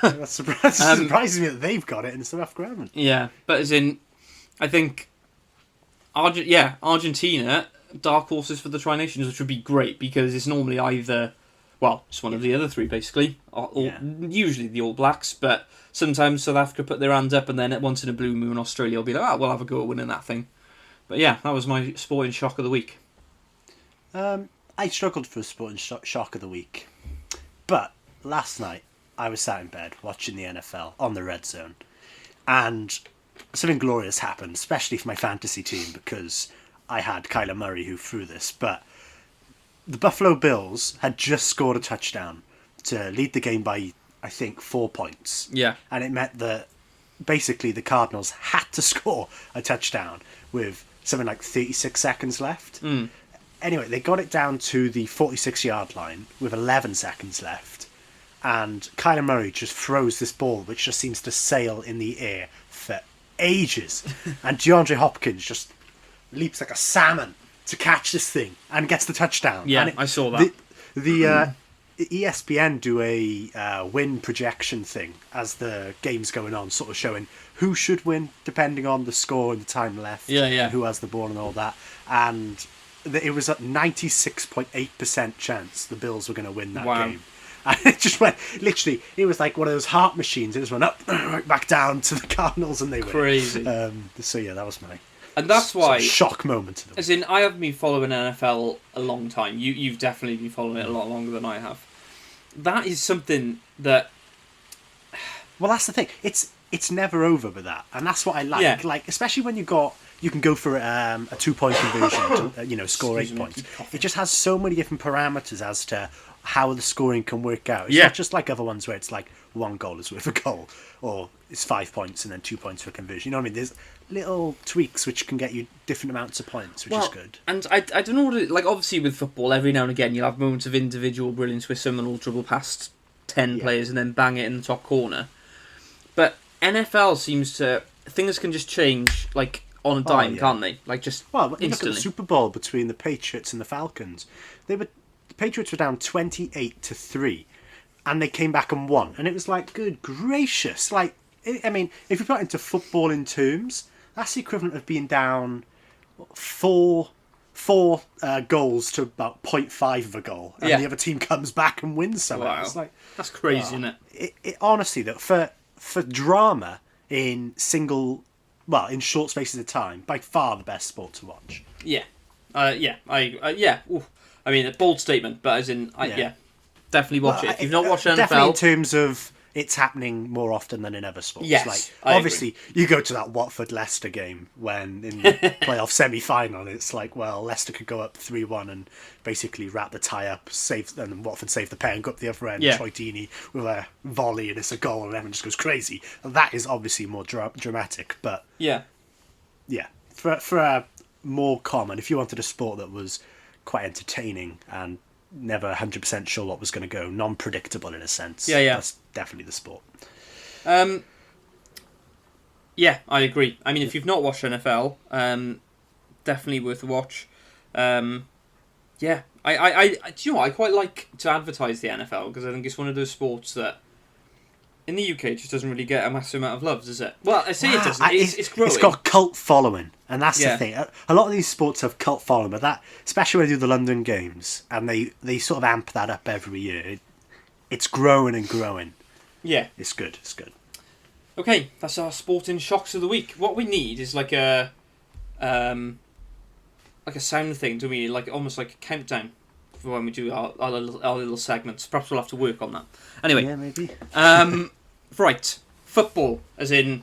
That surprises me that they've got it and South Africa haven't. Yeah, but as in, I think, Argentina, dark horses for the Tri-Nations, which would be great because it's normally either... Well, it's one of the other three, basically. Usually the All Blacks, but sometimes South Africa put their hand up, and then once in a blue moon, Australia will be like, we'll have a go at winning that thing. But yeah, that was my sporting shock of the week. I struggled for a sporting shock of the week. But last night, I was sat in bed watching the NFL on the Red Zone, and something glorious happened, especially for my fantasy team, because I had Kyler Murray who threw this, but... The Buffalo Bills had just scored a touchdown to lead the game by, I think, 4 points. Yeah. And it meant that basically the Cardinals had to score a touchdown with something like 36 seconds left. Anyway, they got it down to the 46-yard line with 11 seconds left. And Kyler Murray just throws this ball, which just seems to sail in the air for ages. And DeAndre Hopkins just leaps like a salmon to catch this thing and gets the touchdown. Yeah, I saw that. The ESPN do a win projection thing as the game's going on, sort of showing who should win depending on the score and the time left. Yeah. Who has the ball and all that. And it was a 96.8% chance the Bills were going to win that game. And it just went, literally, it was like one of those heart machines. It just went up, right back down to the Cardinals and they win. Crazy. So yeah, that was my... And that's why... shock moment. As in, I haven't been following NFL a long time. You've definitely been following it a lot longer than I have. That is something that... Well, that's the thing. It's never over with that. And that's what I like. Yeah. Like, especially when you can go for a 2-point conversion to, score 8 points. It just has so many different parameters as to how the scoring can work out. It's not just like other ones where it's like 1 goal is worth a goal, or it's 5 points and then 2 points for conversion. You know what I mean? There's little tweaks which can get you different amounts of points, which is good. And I don't know what it... Like, obviously with football, every now and again you'll have moments of individual brilliance where someone will dribble past 10 players and then bang it in the top corner. But NFL seems to... Things can just change, like, on a dime, can't they? Like, just instantly. Look at the Super Bowl between the Patriots and the Falcons. The Patriots were down 28-3, and they came back and won. And it was like, good gracious. Like, I mean, if you put it into football in terms, that's the equivalent of being down four goals to about 0.5 of a goal, and the other team comes back and wins somehow. Wow. It's like, that's crazy, isn't it? It honestly, though, for drama in short spaces of time, by far the best sport to watch. Yeah. Ooh. I mean, a bold statement, but as in, definitely watch it. If you've not watched NFL... Definitely in terms of it's happening more often than in other sports. Yes, like, obviously, you go to that Watford-Leicester game when in the playoff semi-final, it's like, well, Leicester could go up 3-1 and basically wrap the tie up, and Watford save the pen, go up the other end, Troy Deeney with a volley, and it's a goal, and everyone just goes crazy. That is obviously more dramatic, but... Yeah, for a more common, if you wanted a sport that was quite entertaining and never 100% sure what was going to go, non-predictable in a sense. That's definitely the sport. Yeah, I agree. I mean, if you've not watched NFL, definitely worth a watch. I do you know what? I quite like to advertise the NFL because I think it's one of those sports that in the UK it just doesn't really get a massive amount of love, does it? Well, I say it doesn't. It's growing. It's got cult following, and that's the thing. A lot of these sports have cult following, but that, especially when they do the London Games, and they sort of amp that up every year. It's growing and growing. Yeah, it's good. It's good. Okay, that's our sporting shocks of the week. What we need is like a sound thing, do we? Like almost like a countdown for when we do our little segments. Perhaps we'll have to work on that. Anyway, yeah, maybe. Right, football, as in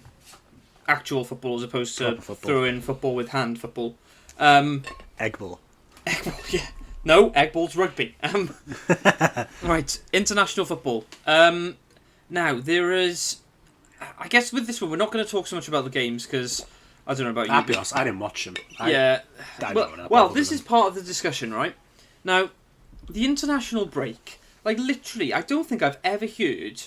actual football, as opposed to Football. throwing football with hand football. Egg ball. Egg ball, yeah. No, egg ball's rugby. Right, international football. Now, there is... I guess with this one, we're not going to talk so much about the games, because I don't know about you. I'll be honest, I didn't watch them. Yeah. I Well, this is part of the discussion, right? Now, the international break, like literally, I don't think I've ever heard,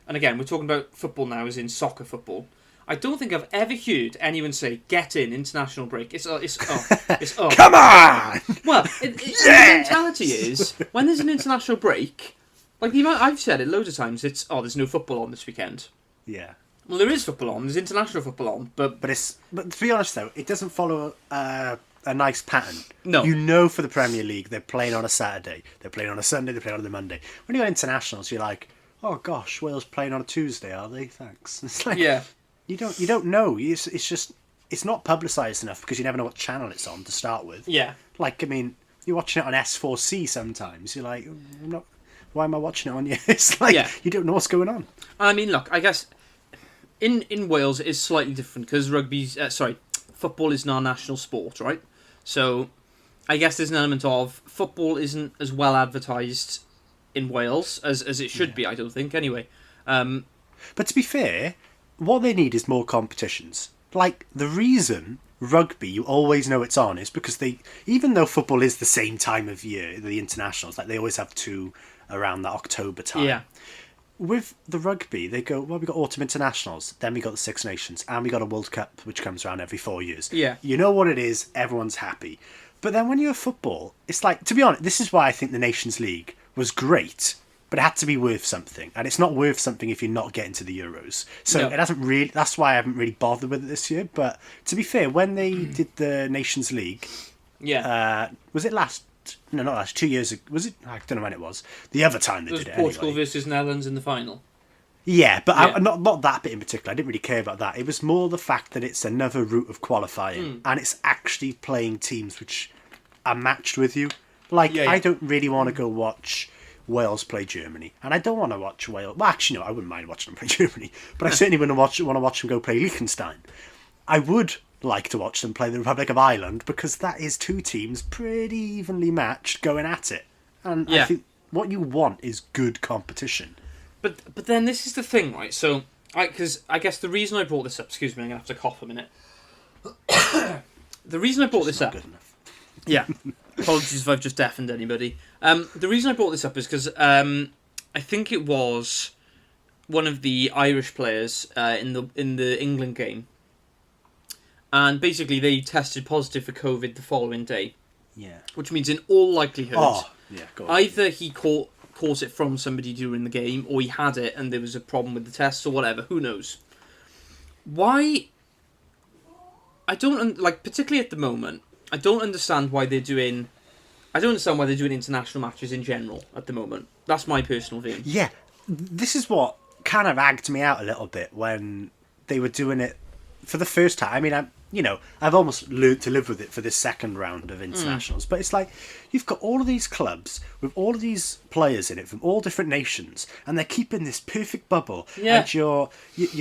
and again, we're talking about football now as in soccer football, I don't think I've ever heard anyone say, get in, international break. It's Come on! Well, the mentality is, when there's an international break, like the amount, I've said it loads of times, it's, there's no football on this weekend. Yeah. Well, there is football on, there's international football on, but to be honest though, it doesn't follow a nice pattern. No. You know, for the Premier League, they're playing on a Saturday, they're playing on a Sunday, they're playing on a Monday. When you go internationals, you're like, oh gosh, Wales playing on a Tuesday, are they? Thanks. It's like, yeah. You don't know. It's just, it's not publicised enough because you never know what channel it's on to start with. Yeah. Like, I mean, you're watching it on S4C sometimes. You're like, why am I watching it on you? It's like, you don't know what's going on. I mean, look, I guess in Wales it is slightly different because football isn't our national sport, right? So I guess there's an element of football isn't as well advertised in Wales as it should be, I don't think, anyway. But to be fair, what they need is more competitions. Like, the reason rugby, you always know it's on, is because even though football is the same time of year, the internationals, like they always have two around that October time. Yeah. With the rugby, they go, well, we got autumn internationals, then we got the Six Nations, and we got a World Cup, which comes around every 4 years. Yeah. You know what it is, everyone's happy. But then when you're football, it's like, to be honest, this is why I think the Nations League was great, but it had to be worth something. And it's not worth something if you're not getting to the Euros. So it hasn't really, that's why I haven't really bothered with it this year. But to be fair, when they did the Nations League, was it last? No, not last. 2 years ago. Was it? I don't know when it was. The other time they did it. Portugal anyway. versus Netherlands in the final. Yeah, but not that bit in particular. I didn't really care about that. It was more the fact that it's another route of qualifying, and it's actually playing teams which are matched with you. Like, I don't really want to go watch Wales play Germany, and I don't want to watch Wales. Well, actually, no, I wouldn't mind watching them play Germany, but I certainly wouldn't want to watch them go play Liechtenstein. I would like to watch them play the Republic of Ireland because that is two teams pretty evenly matched going at it, and I think what you want is good competition. But then this is the thing, right? So, because I guess the reason I brought this up, excuse me, I'm going to have to cough a minute. The reason I brought this up... Good enough. Yeah. Apologies if I've just deafened anybody. The reason I brought this up is because I think it was one of the Irish players in the England game. And basically they tested positive for COVID the following day. Yeah. Which means in all likelihood, either he caught it from somebody during the game, or he had it and there was a problem with the tests or whatever. Who knows? Why? I don't particularly at the moment. I don't understand why they're doing. I don't understand why they're doing international matches in general at the moment. That's my personal view. Yeah, this is what kind of agged me out a little bit when they were doing it for the first time. I mean, I've almost learned to live with it for this second round of internationals. But it's like, you've got all of these clubs with all of these players in it from all different nations, and they're keeping this perfect bubble. Yeah. And you're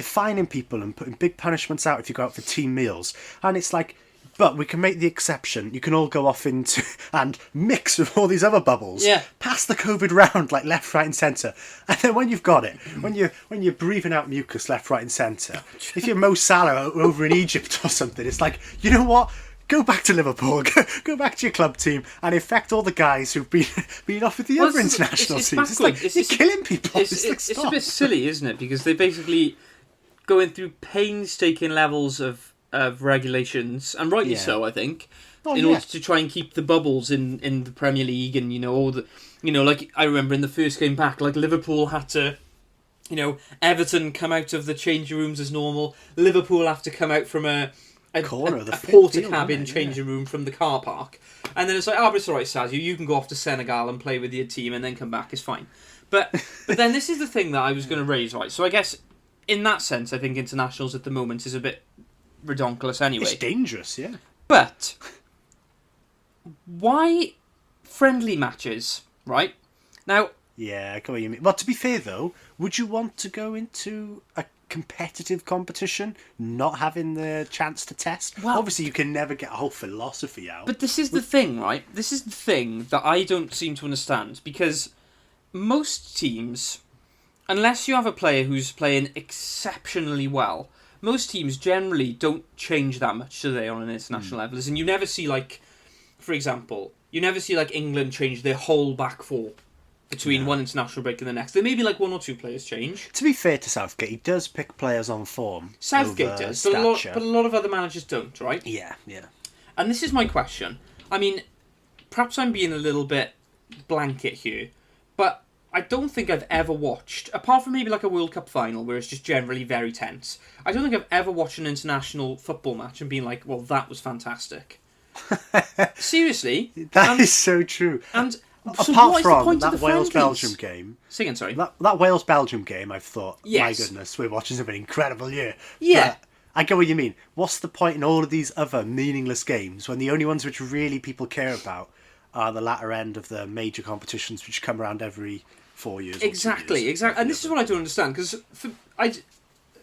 fining people and putting big punishments out if you go out for team meals. And it's like, but we can make the exception. You can all go off into and mix with all these other bubbles. Yeah. Pass the COVID round like left, right, and centre. And then when you've got it, when you're breathing out mucus left, right, and centre, if you're Mo Salah over in Egypt or something, it's like, you know what? Go back to Liverpool. Go back to your club team and infect all the guys who've been off with the other international teams. It's like you're killing people. It's a bit silly, isn't it? Because they're basically going through painstaking levels of regulations, and rightly so, I think, in order to try and keep the bubbles in the Premier League, and all the, like I remember in the first game back, like Liverpool had to, Everton come out of the changing rooms as normal. Liverpool have to come out from a corner, the porter cabin changing room from the car park, and then it's like, but it's all right, Sazio, you can go off to Senegal and play with your team, and then come back. It's fine. But then this is the thing that I was going to raise, right? So I guess in that sense, I think internationals at the moment is a bit redonkulous anyway. It's dangerous, yeah. But why friendly matches, right? Now... Yeah, I get what you mean. Well, to be fair, though, would you want to go into competitive competition, not having the chance to test. Well, obviously, you can never get a whole philosophy out. But this is the thing, right? This is the thing that I don't seem to understand, because most teams, unless you have a player who's playing exceptionally well, most teams generally don't change that much, do they, on an international level? And you never see, like, for example, you never see, like, England change their whole back four between one international break and the next. There may be, like, one or two players change. To be fair to Southgate, he does pick players on form. Southgate does, but a lot of other managers don't, right? Yeah, yeah. And this is my question. I mean, perhaps I'm being a little bit blanket here, but I don't think I've ever watched, apart from maybe like a World Cup final where it's just generally very tense, I don't think I've ever watched an international football match and been like, well, that was fantastic. Seriously. That is so true. And so apart from that Wales-Belgium game... Say again, sorry. That Wales-Belgium game, I've thought, yes. My goodness, we're watching something incredible here. Yeah. But I get what you mean. What's the point in all of these other meaningless games when the only ones which really people care about are the latter end of the major competitions which come around every 4 years? Exactly. And this is what I don't understand, because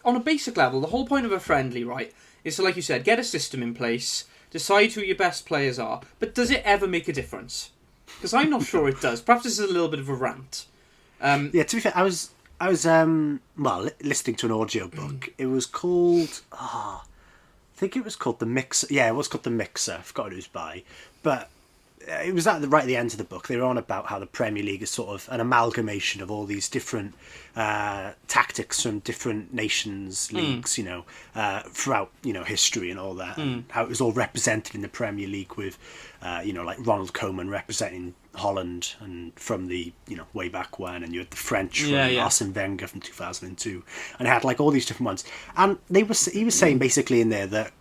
on a basic level, the whole point of a friendly, right, is to, like you said, get a system in place, decide who your best players are, but does it ever make a difference? Because I'm not sure it does. Perhaps this is a little bit of a rant. To be fair, I was listening to an audio book. It was called, I think it was called The Mixer. Yeah, it was called The Mixer. I forgot who it was by. But it was right at the end of the book. They were on about how the Premier League is sort of an amalgamation of all these different tactics from different nations' leagues, throughout, history and all that. And how it was all represented in the Premier League with, like Ronald Koeman representing Holland and from the way back when, and you had the French from Arsene Wenger from 2002, and it had like all these different ones. And he was saying basically in there that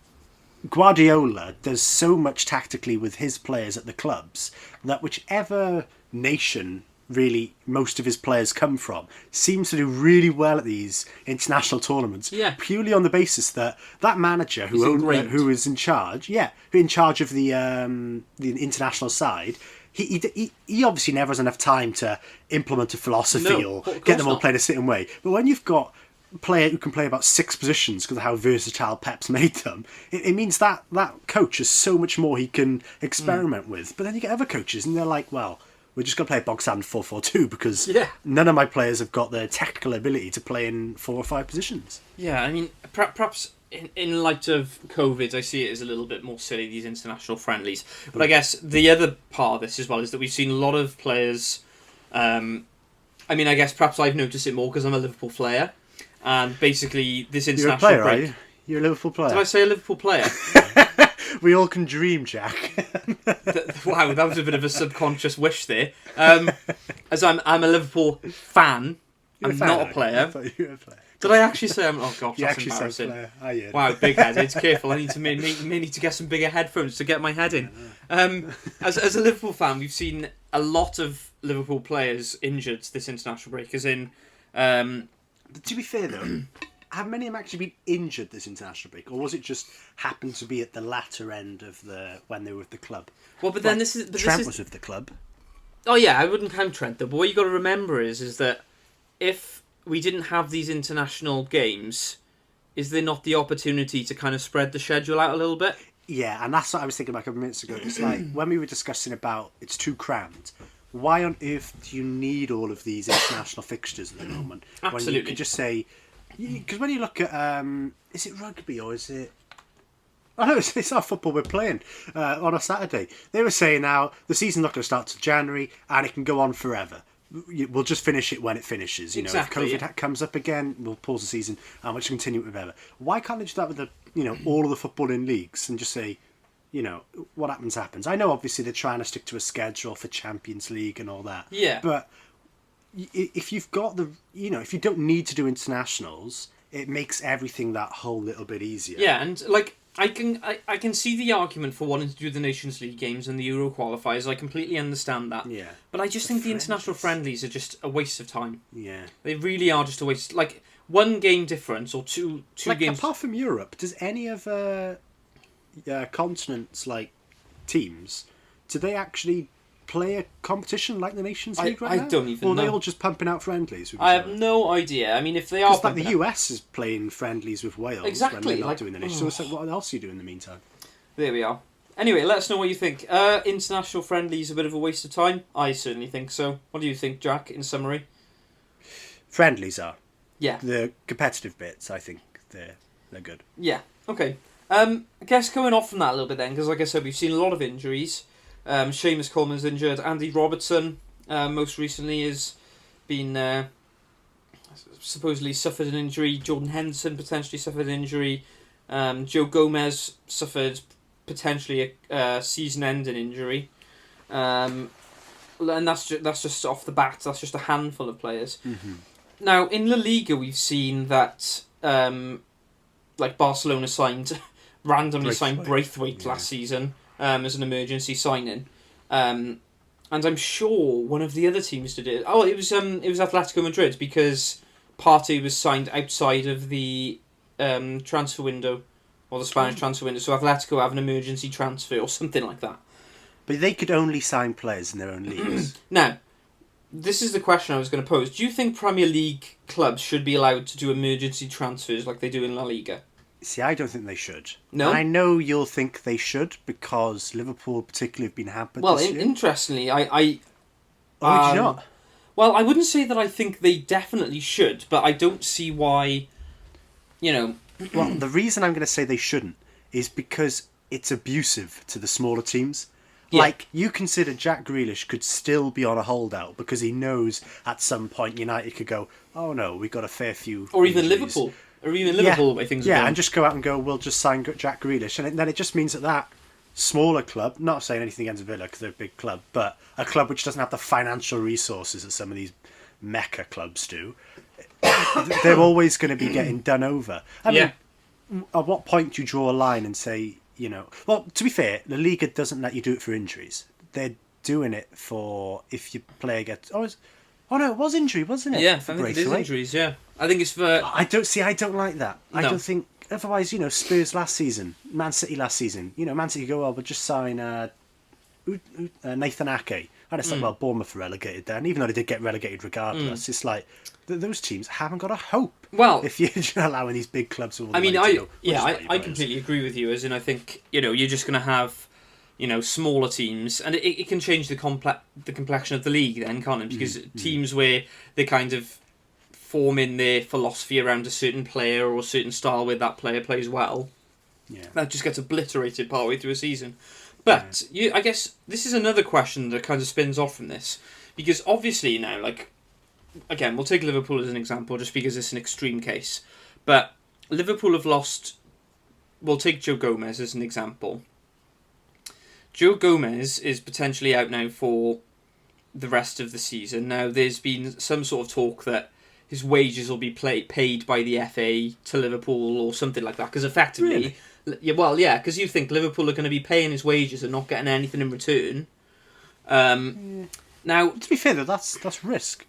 Guardiola does so much tactically with his players at the clubs that whichever nation really most of his players come from seems to do really well at these international tournaments, purely on the basis that manager who is in charge of the international side, he obviously never has enough time to implement a philosophy or get them all playing a certain way. But when you've got a player who can play about 6 positions because of how versatile Pep's made them, it means that coach has so much more he can experiment with. But then you get other coaches and they're like, well, we're just going to play a bog-standard 4-4-2 because none of my players have got the technical ability to play in 4 or 5 positions. Yeah, I mean, perhaps in light of COVID, I see it as a little bit more silly, these international friendlies. But I guess the other part of this as well is that we've seen a lot of players... I guess perhaps I've noticed it more because I'm a Liverpool player. And basically, this international You're a player, break... are you? You're a Liverpool player. Did I say a Liverpool player? We all can dream, Jack. Wow, that was a bit of a subconscious wish there. As I'm a Liverpool fan. I'm not a player. I thought you were a player. Did I actually say I'm... Oh, gosh, you that's actually embarrassing. said player. Wow, big head. It's careful. I need to may need to get some bigger headphones to get my head in. As a Liverpool fan, we've seen a lot of Liverpool players injured this international break. As in... But to be fair, though... Have many of them actually been injured this international break, or was it just happened to be at the latter end of when they were with the club? Well, but then this is Trent was with the club. Oh yeah, I wouldn't count Trent though. But what you got to remember is that if we didn't have these international games, is there not the opportunity to kind of spread the schedule out a little bit? Yeah, and that's what I was thinking about a couple of minutes ago. It's like when we were discussing about it's too crammed. Why on earth do you need all of these international fixtures at the moment? Absolutely. When you could just say. Because when you look at, is it rugby or is it... Oh no, it's our football we're playing on a Saturday. They were saying now the season's not going to start till January and it can go on forever. We'll just finish it when it finishes. Exactly, if COVID comes up again, we'll pause the season and we'll just continue it forever. Why can't they do that with all of the footballing leagues and just say, what happens? I know obviously they're trying to stick to a schedule for Champions League and all that. Yeah. But if you've got if you don't need to do internationals, it makes everything that whole little bit easier. Yeah, and like I can see the argument for wanting to do the Nations League games and the Euro qualifiers. I completely understand that. Yeah. But I just think the international friendlies are just a waste of time. Yeah. They really are just a waste. Like one game difference or two games. Apart from Europe, does any of continents like teams? Do they actually play a competition like the Nations League right now? I don't even know. Or are they all just pumping out friendlies? I have no idea. I mean, if they are... Because like the US is playing friendlies with Wales exactly, when they're not doing the Nations. So it's like, what else are you doing in the meantime? There we are. Anyway, let us know what you think. International friendlies a bit of a waste of time? I certainly think so. What do you think, Jack, in summary? Friendlies are. Yeah. The competitive bits, I think they're good. Yeah, okay. I guess going off from that a little bit then, because like I said, we've seen a lot of injuries. Seamus Coleman's injured. Andy Robertson, most recently, has been supposedly suffered an injury. Jordan Henderson potentially suffered an injury. Joe Gomez suffered potentially a season-ending injury. And that's just off the bat. That's just a handful of players. Mm-hmm. Now, in La Liga, we've seen that like Barcelona randomly signed Braithwaite last season as an emergency signing. And I'm sure one of the other teams did it. Oh, it was Atletico Madrid, because Partey was signed outside of the transfer window, or the Spanish transfer window. So Atletico have an emergency transfer or something like that. But they could only sign players in their own leagues. Now, this is the question I was going to pose. Do you think Premier League clubs should be allowed to do emergency transfers like they do in La Liga? See, I don't think they should. No? And I know you'll think they should, because Liverpool particularly have been hampered Well, this year. interestingly, Or would you not? Well, I wouldn't say that I think they definitely should, but I don't see why, Well, the reason I'm going to say they shouldn't is because it's abusive to the smaller teams. Yeah. Like, you consider Jack Grealish could still be on a holdout because he knows at some point United could go, oh no, we got a fair few Or even injuries. Liverpool. Or even Liverpool, the way things are going. And just go out and go, we'll just sign Jack Grealish. And then it just means that smaller club, not saying anything against Villa because they're a big club, but a club which doesn't have the financial resources that some of these mecca clubs do, they're always going to be getting done over. I mean, at what point do you draw a line and say, well, to be fair, La Liga doesn't let you do it for injuries. They're doing it for if your player gets... Oh no, it was injury, wasn't it? Yeah, I think it is injuries, yeah. I think it's for... I don't like that. No. I don't think... Otherwise, Spurs last season, Man City last season, Man City go, we'll just sign Nathan Ake. And it's like, well, Bournemouth are relegated there. And even though they did get relegated regardless, it's like, those teams haven't got a hope. Well... If you're allowing these big clubs... I completely agree with you, as in I think, you're just going to have... smaller teams, and it can change the complexion of the league then, can't it? Because teams where they kind of form in their philosophy around a certain player or a certain style where that player plays well, that just gets obliterated partway through a season. But I guess this is another question that kind of spins off from this, because obviously now, like, again, we'll take Liverpool as an example just because it's an extreme case, but Liverpool have lost... We'll take Joe Gomez as an example. Joe Gomez is potentially out now for the rest of the season. Now, there's been some sort of talk that his wages will be paid by the FA to Liverpool or something like that. Because effectively... Really? Because you think Liverpool are going to be paying his wages and not getting anything in return. Now... To be fair, though, that's risk.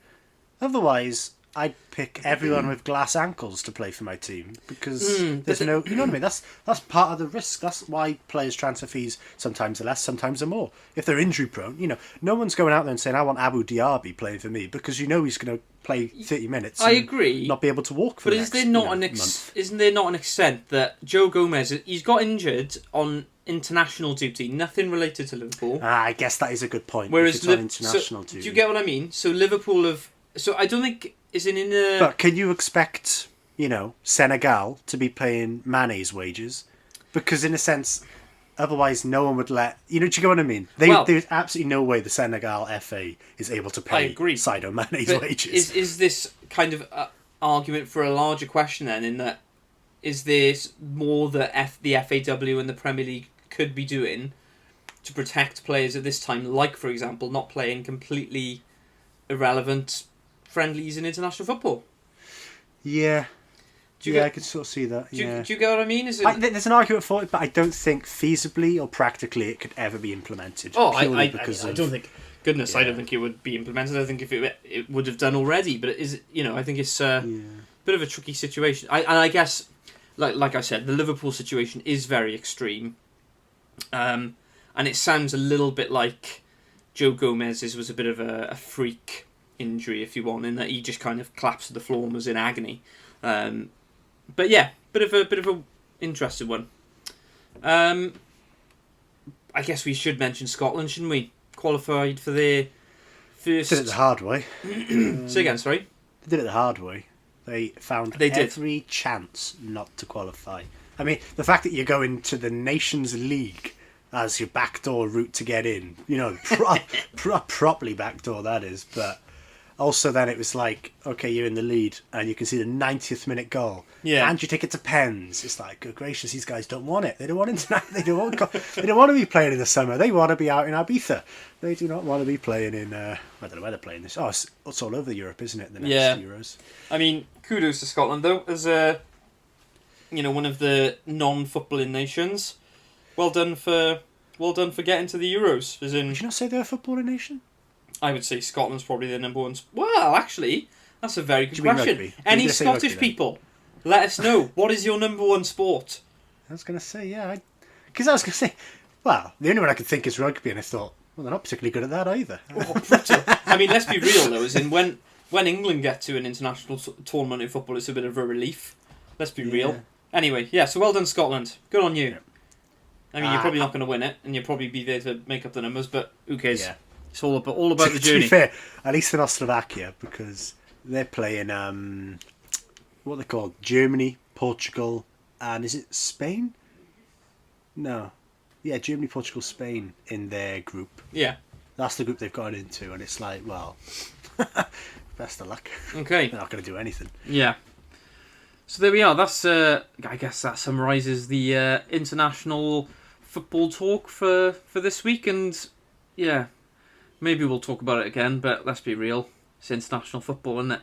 Otherwise... I'd pick everyone with glass ankles to play for my team because there's no... You know what I mean? That's part of the risk. That's why players' transfer fees sometimes are less, sometimes are more. If they're injury prone, no one's going out there and saying, I want Abu Diaby playing for me because he's going to play 30 minutes. I agree. Not be able to walk for the next month. Isn't there not an extent that Joe Gomez, he's got injured on international duty, nothing related to Liverpool. I guess that is a good point. Whereas it's on international duty. Do you get what I mean? So Liverpool have... So I don't think... But can you expect, Senegal to be paying Mane's wages? Because in a sense, otherwise no one would let... do you get what I mean? There's absolutely no way the Senegal FA is able to pay Sadio Mane's wages. Is this kind of argument for a larger question then, in that is there more that the FAW and the Premier League could be doing to protect players at this time, like, for example, not playing completely irrelevant friendlies in international football? Yeah. I could sort of see that. Do you get what I mean? There's an argument for it, but I don't think feasibly or practically it could ever be implemented. I don't think... Goodness, I don't think it would be implemented. I think if it would have done already, but I think it's a bit of a tricky situation. I guess, like I said, the Liverpool situation is very extreme, and it sounds a little bit like Joe Gomez's was a bit of a freak injury, if you want, in that he just kind of collapsed to the floor and was in agony. But yeah, bit of a interesting one. I guess we should mention Scotland, shouldn't we? Qualified for their first. Did it the hard way. Say again, sorry. They did it the hard way. They found every chance not to qualify. I mean, the fact that you're going to the Nations League as your backdoor route to get in, properly backdoor that is, but also then it was like, okay, you're in the lead and you can see the 90th minute goal. Yeah. And you take it to pens. It's like, good gracious, these guys don't want it. They don't want they don't want to be playing in the summer. They want to be out in Ibiza. They do not want to be playing in I don't know where they're playing this. Oh, it's all over Europe, isn't it? The next Euros. I mean, kudos to Scotland though, as one of the non-footballing nations. Well done for getting to the Euros. As in, Did you not say they're a footballing nation? I would say Scotland's probably the number one. Well, actually, that's a very good question. Rugby? Any Scottish people, let us know. What is your number one sport? I was going to say, because I was going to say, well, the only one I could think is rugby, and I thought, well, they're not particularly good at that either. I mean, let's be real though. As in, when England get to an international tournament in football, it's a bit of a relief. Let's be real. Anyway, so well done, Scotland. Good on you. Yeah. I mean, you're probably not going to win it, and you'll probably be there to make up the numbers, but who cares? Yeah. It's all about the journey. To be fair, at least they're not Slovakia, because they're playing, what are they called? Germany, Portugal, and is it Spain? No. Yeah, Germany, Portugal, Spain in their group. Yeah. That's the group they've got into, and it's like, well, best of luck. Okay. They're not going to do anything. Yeah. So there we are. That's I guess that summarises the international football talk for this week, and yeah, maybe we'll talk about it again. But let's be real, it's international football, isn't it?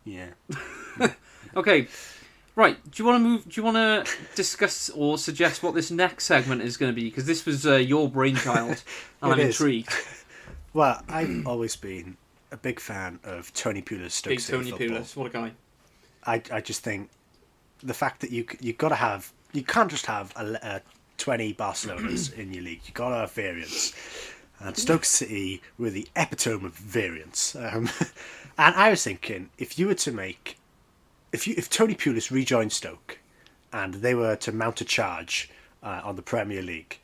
Yeah. Okay. Right. Do you want to discuss or suggest what this next segment is going to be? Because this was your brainchild, and I'm intrigued. Well, I've always been a big fan of Tony Pulis Stoke City Tony Pulis, what a guy. I just think the fact that you can't just have 20 Barcelonas in your league. You got to have variance. And Stoke City were the epitome of variance. And I was thinking, if you were to make, if Tony Pulis rejoined Stoke, and they were to mount a charge on the Premier League,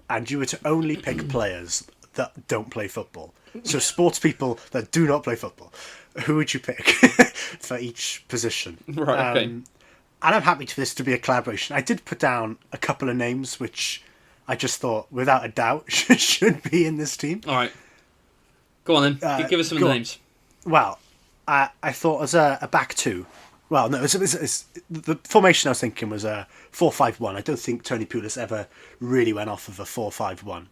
and you were to only pick players that don't play football, so sports people that do not play football, who would you pick for each position? Right, okay. And I'm happy for this to be a collaboration. I did put down a couple of names which I just thought, without a doubt, should be in this team. All right. Go on then. Give us some of the names. Well, I thought as a back two. Well, no, the formation I was thinking was a 4-5-1. I don't think Tony Pulis ever really went off of a 4-5-1.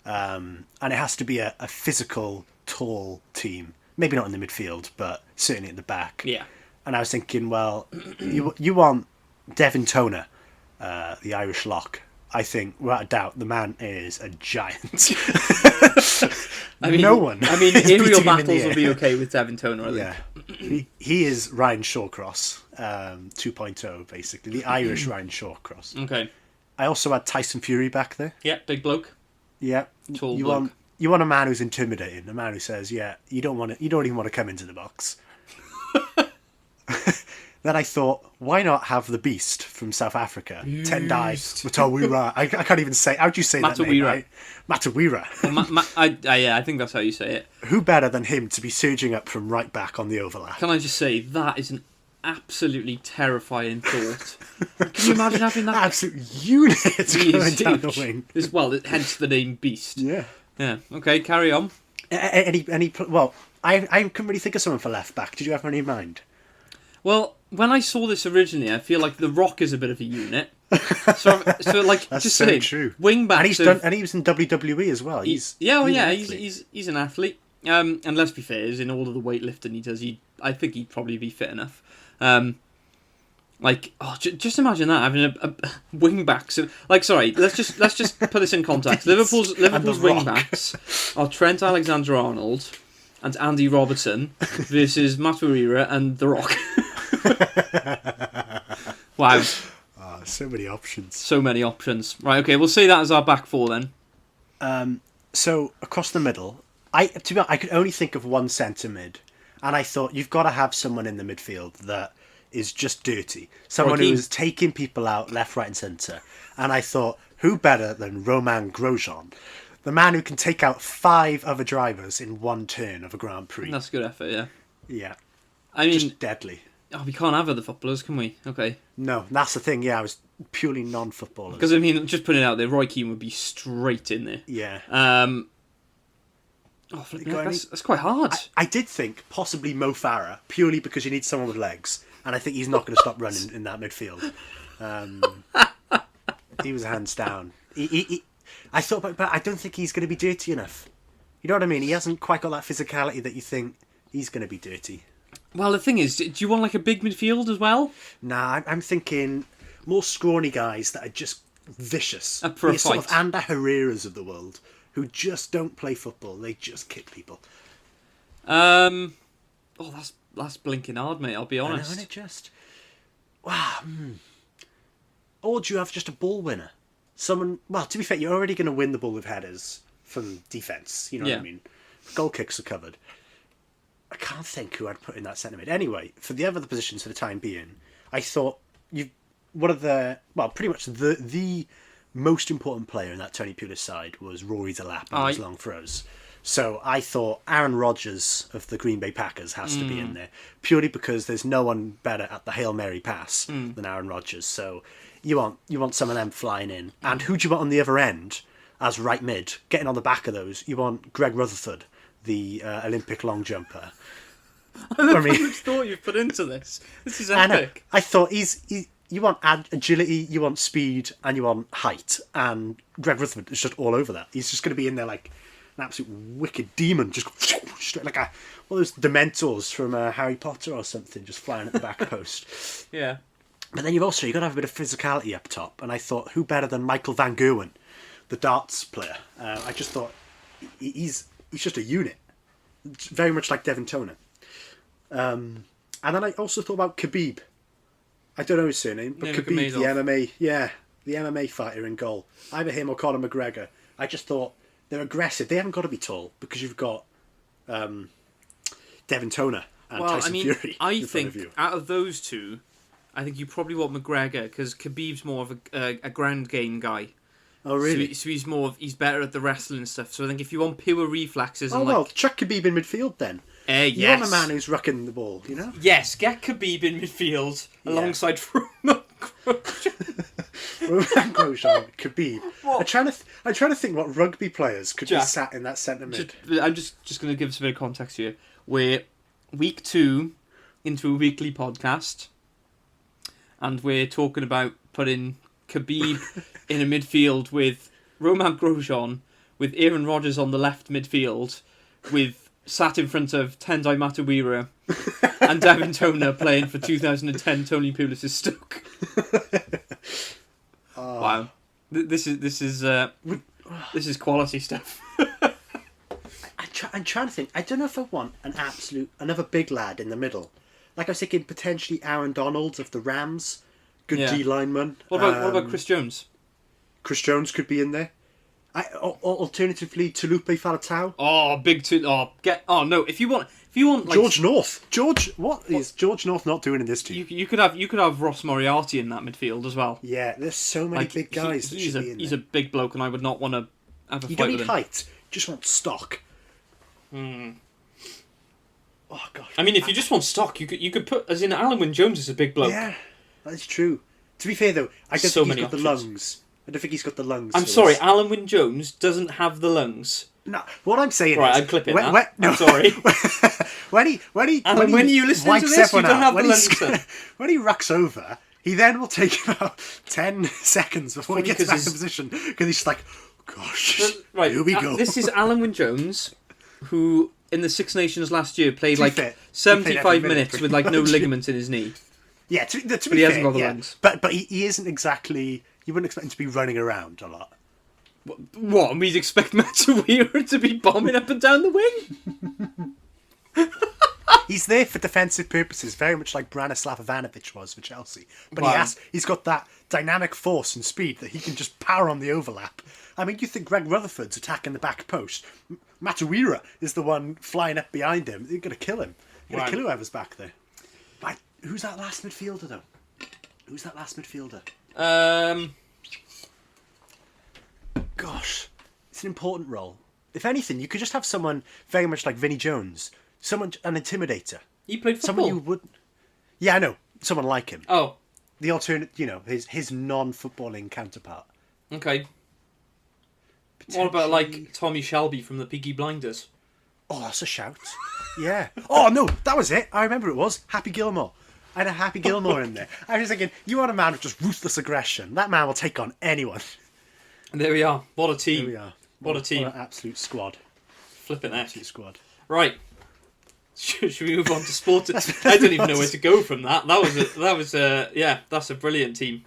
And it has to be a physical, tall team. Maybe not in the midfield, but certainly at the back. Yeah. And I was thinking, well, you want Devin Toner, the Irish lock. I think, without a doubt, the man is a giant. No one. I mean, aerial battles will be okay with Devin Toner, I think. Yeah. He is Ryan Shawcross 2.0, basically. The Irish Ryan Shawcross. Okay. I also had Tyson Fury back there. Yeah, big bloke. Yeah. Tall bloke. You want a man who's intimidating, a man who says, yeah, you don't even want to come into the box. Then I thought, why not have the Beast from South Africa? Tendai Matawira. I can't even say. How do you say that name? Right? Matawira. I think that's how you say it. Who better than him to be surging up from right back on the overlap? Can I just say, that is an absolutely terrifying thought. Can you imagine having that? Absolute unit going down the wing. Well, hence the name Beast. Yeah. Yeah. Okay, carry on. Well, I couldn't really think of someone for left back. Did you have any in mind? Well, when I saw this originally, I feel like The Rock is a bit of a unit. So like, that's just so saying, true. Wing back. And he was in WWE as well. He's an athlete. And let's be fair, in all of the weightlifting he does, I think he'd probably be fit enough. Just imagine that, having a wing back. So, sorry, let's just put this in context. Liverpool's wing backs are Trent Alexander-Arnold and Andy Robertson versus Matawira and The Rock. Wow. So many options. So many options. Right, okay, we'll say that as our back four then. So across the middle, To be honest, I could only think of one centre mid, and I thought you've got to have someone in the midfield that is just dirty, someone who is taking people out left, right, and centre. And I thought, who better than Romain Grosjean, the man who can take out 5 other drivers in one turn of a Grand Prix. That's a good effort, yeah. Yeah, I mean, just deadly. Oh, we can't have other footballers, can we? Okay. No, that's the thing. Yeah, I was purely non-footballers. Because I mean, just putting it out there, Roy Keane would be straight in there. Yeah. That's quite hard. I did think possibly Mo Farah, purely because you need someone with legs, and I think he's not going to stop running in that midfield. He was hands down. I thought, but I don't think he's going to be dirty enough. You know what I mean? He hasn't quite got that physicality that you think he's going to be dirty. Well, the thing is, do you want like a big midfield as well? Nah, I'm thinking more scrawny guys that are just vicious. For a fight. Sort of Ander Herreras of the world, who just don't play football. They just kick people. That's blinking hard, mate. I'll be honest. I know, and it just... Wow. Or do you have just a ball winner? Someone... Well, to be fair, you're already going to win the ball with headers from defence. You know what I mean? Goal kicks are covered. I can't think who I'd put in that centre mid. Anyway, for the other positions for the time being, I thought pretty much the most important player in that Tony Pulis side was Rory Delap and his long throws. So I thought Aaron Rodgers of the Green Bay Packers has to be in there, purely because there's no one better at the Hail Mary pass than Aaron Rodgers. So you want some of them flying in. And who do you want on the other end as right mid, getting on the back of those? You want Greg Rutherford, the Olympic long jumper. I love how much thought you've put into this. This is epic. I thought you want agility, you want speed, and you want height. And Greg Rutherford is just all over that. He's just going to be in there like an absolute wicked demon, just straight like one of those Dementors from Harry Potter or something, just flying at the back post. Yeah. But then you've got to have a bit of physicality up top. And I thought, who better than Michael Van Gerwen, the darts player? I just thought he's just a unit, very much like Devin Toner. And then I also thought about Khabib. I don't know his surname, but Khabib, the MMA fighter in goal. Either him or Conor McGregor. I just thought they're aggressive. They haven't got to be tall because you've got Devin Toner and Tyson Fury. I think out of those two, I think you probably want McGregor because Khabib's more of a ground game guy. Oh really? So he's better at the wrestling stuff. So I think if you want pure reflexes, chuck Khabib in midfield then. Yes. You want a man who's rucking the ball, you know? Yes, get Khabib in midfield alongside Romain Grosjean, Khabib. I'm trying to think what rugby players could be sat in that centre mid. I'm just going to give us a bit of context here. We're week 2 into a weekly podcast, and we're talking about putting Khabib in a midfield with Romain Grosjean, with Aaron Rodgers on the left midfield, with sat in front of Tendai Matawira and Devin Toner playing for 2010 Tony Pulis Stoke. Wow, this is quality stuff. I'm trying to think. I don't know if I want another big lad in the middle. Like I was thinking, potentially Aaron Donald of the Rams, good D lineman. What about Chris Jones? Chris Jones could be in there. Alternatively, Talupe Falatau. No! If you want, like, George North. What is George North not doing in this team? You could have Ross Moriarty in that midfield as well. Yeah, there's so many big guys. He's a big bloke, and I would not want to have a fight with him. You don't need height; you just want stock. Oh god! I mean, if you just want stock, you could put as in Alan Wynne-Jones is a big bloke. Yeah, that's true. To be fair though, I don't think he's got the lungs. I don't think he's got the lungs. I'm sorry, Alan Wynne-Jones doesn't have the lungs. No, what I'm saying is... I'm clipping that. I'm sorry. when you listen to this, you don't have the lungs. When he rucks over, he then will take about 10 seconds before he gets back in position. Because he's just like, gosh, here we go. This is Alan Wynne-Jones, who in the Six Nations last year played 75 minutes with no ligaments in his knee. Yeah, to be but fair, he hasn't got the lungs. But he isn't exactly... You wouldn't expect him to be running around a lot. What? We'd expect Matawira to be bombing up and down the wing? He's there for defensive purposes, very much like Branislav Ivanovic was for Chelsea. But he's got that dynamic force and speed that he can just power on the overlap. I mean, you think Greg Rutherford's attacking the back post. Matawira is the one flying up behind him. You're going to kill him. You're going Wow. to kill whoever's back there. Right, who's that last midfielder, though? Who's that last midfielder? Gosh, it's an important role. If anything, you could just have someone very much like Vinnie Jones. Someone, an intimidator. He played football. Someone you would... Yeah, I know. Someone like him. Oh, The alternate, his non-footballing counterpart. okay. What about, like, Tommy Shelby from the Peaky Blinders? Oh, that's a shout. Yeah. Oh, no, that was it. I remember it was. Happy Gilmore. I had a Happy Gilmore in there. I was thinking, you want a man with just ruthless aggression. That man will take on anyone. And there we are. What a team. Here we are. What a team. What an absolute squad. Flipping heck. Absolute squad. Right. Should we move on to sport? I don't even know where to go from that. That's a brilliant team.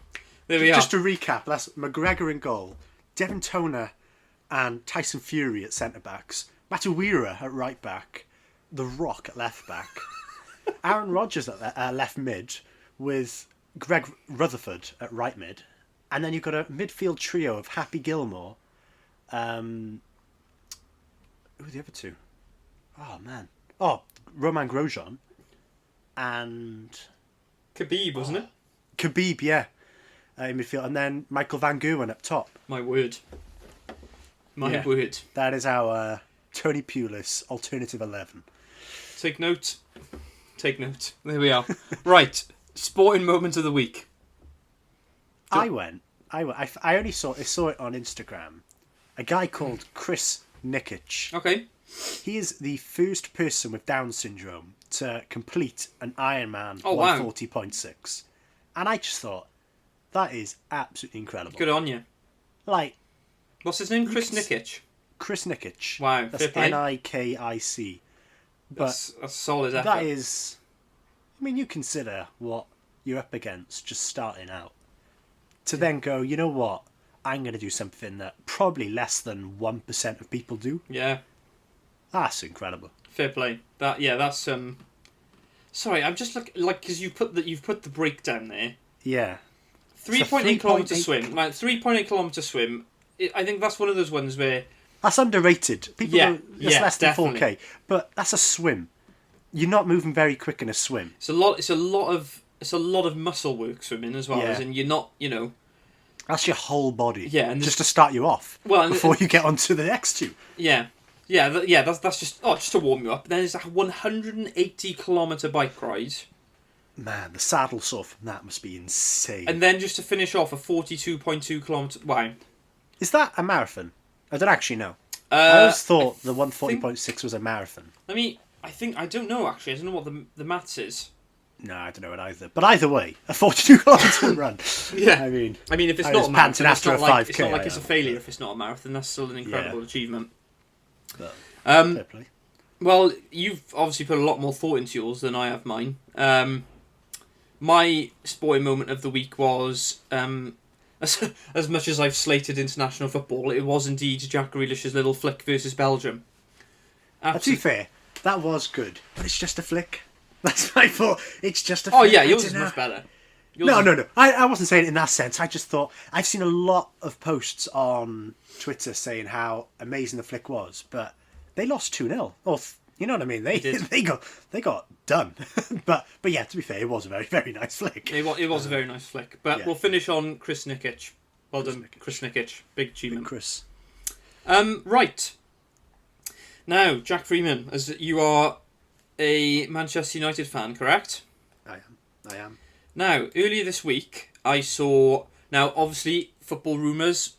There we are. Just to recap, that's McGregor in goal, Devin Toner and Tyson Fury at centre-backs, Matawira at right-back, The Rock at left-back, Aaron Rodgers at left mid, with Greg Rutherford at right mid, and then you've got a midfield trio of Happy Gilmore. Who are the other two? Oh, man. Oh, Roman Grosjean and Khabib, wasn't it? Khabib, yeah, in midfield, and then Michael Van Gerwen up top. My word. My word. That is our Tony Pulis alternative 11. Take note. Take note. There we are. Right. Sporting moment of the week. I only saw it on Instagram. A guy called Chris Nikic. Okay. He is the first person with Down syndrome to complete an Ironman Oh, wow. 140.6. And I just thought, that is absolutely incredible. Good on you. Like, What's his name? Chris Nikic. Chris Nikic. Wow. That's Fair play. Nikic. But That's a solid effort. that is... I mean, you consider what you're up against just starting out. To then go, you know what? I'm going to do something that probably less than 1% of people do. Yeah. That's incredible. Fair play. That's Sorry, I'm just because you've put the breakdown there. Yeah. 3.8 kilometre swim. Like 3.8 kilometre swim. I think that's one of those ones where That's underrated. People go, it's less than definitely. 4K. But that's a swim. You're not moving very quick in a swim. it's a lot of muscle work swimming as well. Yeah. As in you're not, That's your whole body. Yeah, and just to start you off. Well, before you get onto the next two. Yeah. That's just to warm you up. Then there's a 180 kilometre bike ride, Man, the saddle sore from that must be insane. and then just to finish off a 42.2 kilometre. Wow. Is that a marathon? I don't actually know. I always thought the 140.6 was a marathon. I don't know actually. I don't know what the maths is. No, I don't know it either. But either way, a 42 kilometre run. Yeah. I mean, if it's I not was a marathon, panting it's after not a like 5K, it's not like I it's a am. failure if it's not a marathon. That's still an incredible achievement. But, Um, fair play. Well, you've obviously put a lot more thought into yours than I have mine. My sporting moment of the week was, as much as I've slated international football, it was indeed Jack Grealish's little flick versus Belgium. To be fair, that was good. But it's just a flick. That's my fault. It's just a Oh flick. yeah, I yours is dunno. much better. No. I wasn't saying it in that sense. I just thought... I've seen a lot of posts on Twitter saying how amazing the flick was, but they lost 2-0. Or, you know what I mean? They did. they got done. but yeah, to be fair, it was a very, very nice flick. It was a very nice flick. But yeah. we'll finish on Chris Nikic. Well done, Chris Nikic. Big achievement. Chris. Right. Now, Jack Freeman, as you are a Manchester United fan, correct? I am. Now, earlier this week, I saw... Now, obviously, football rumours,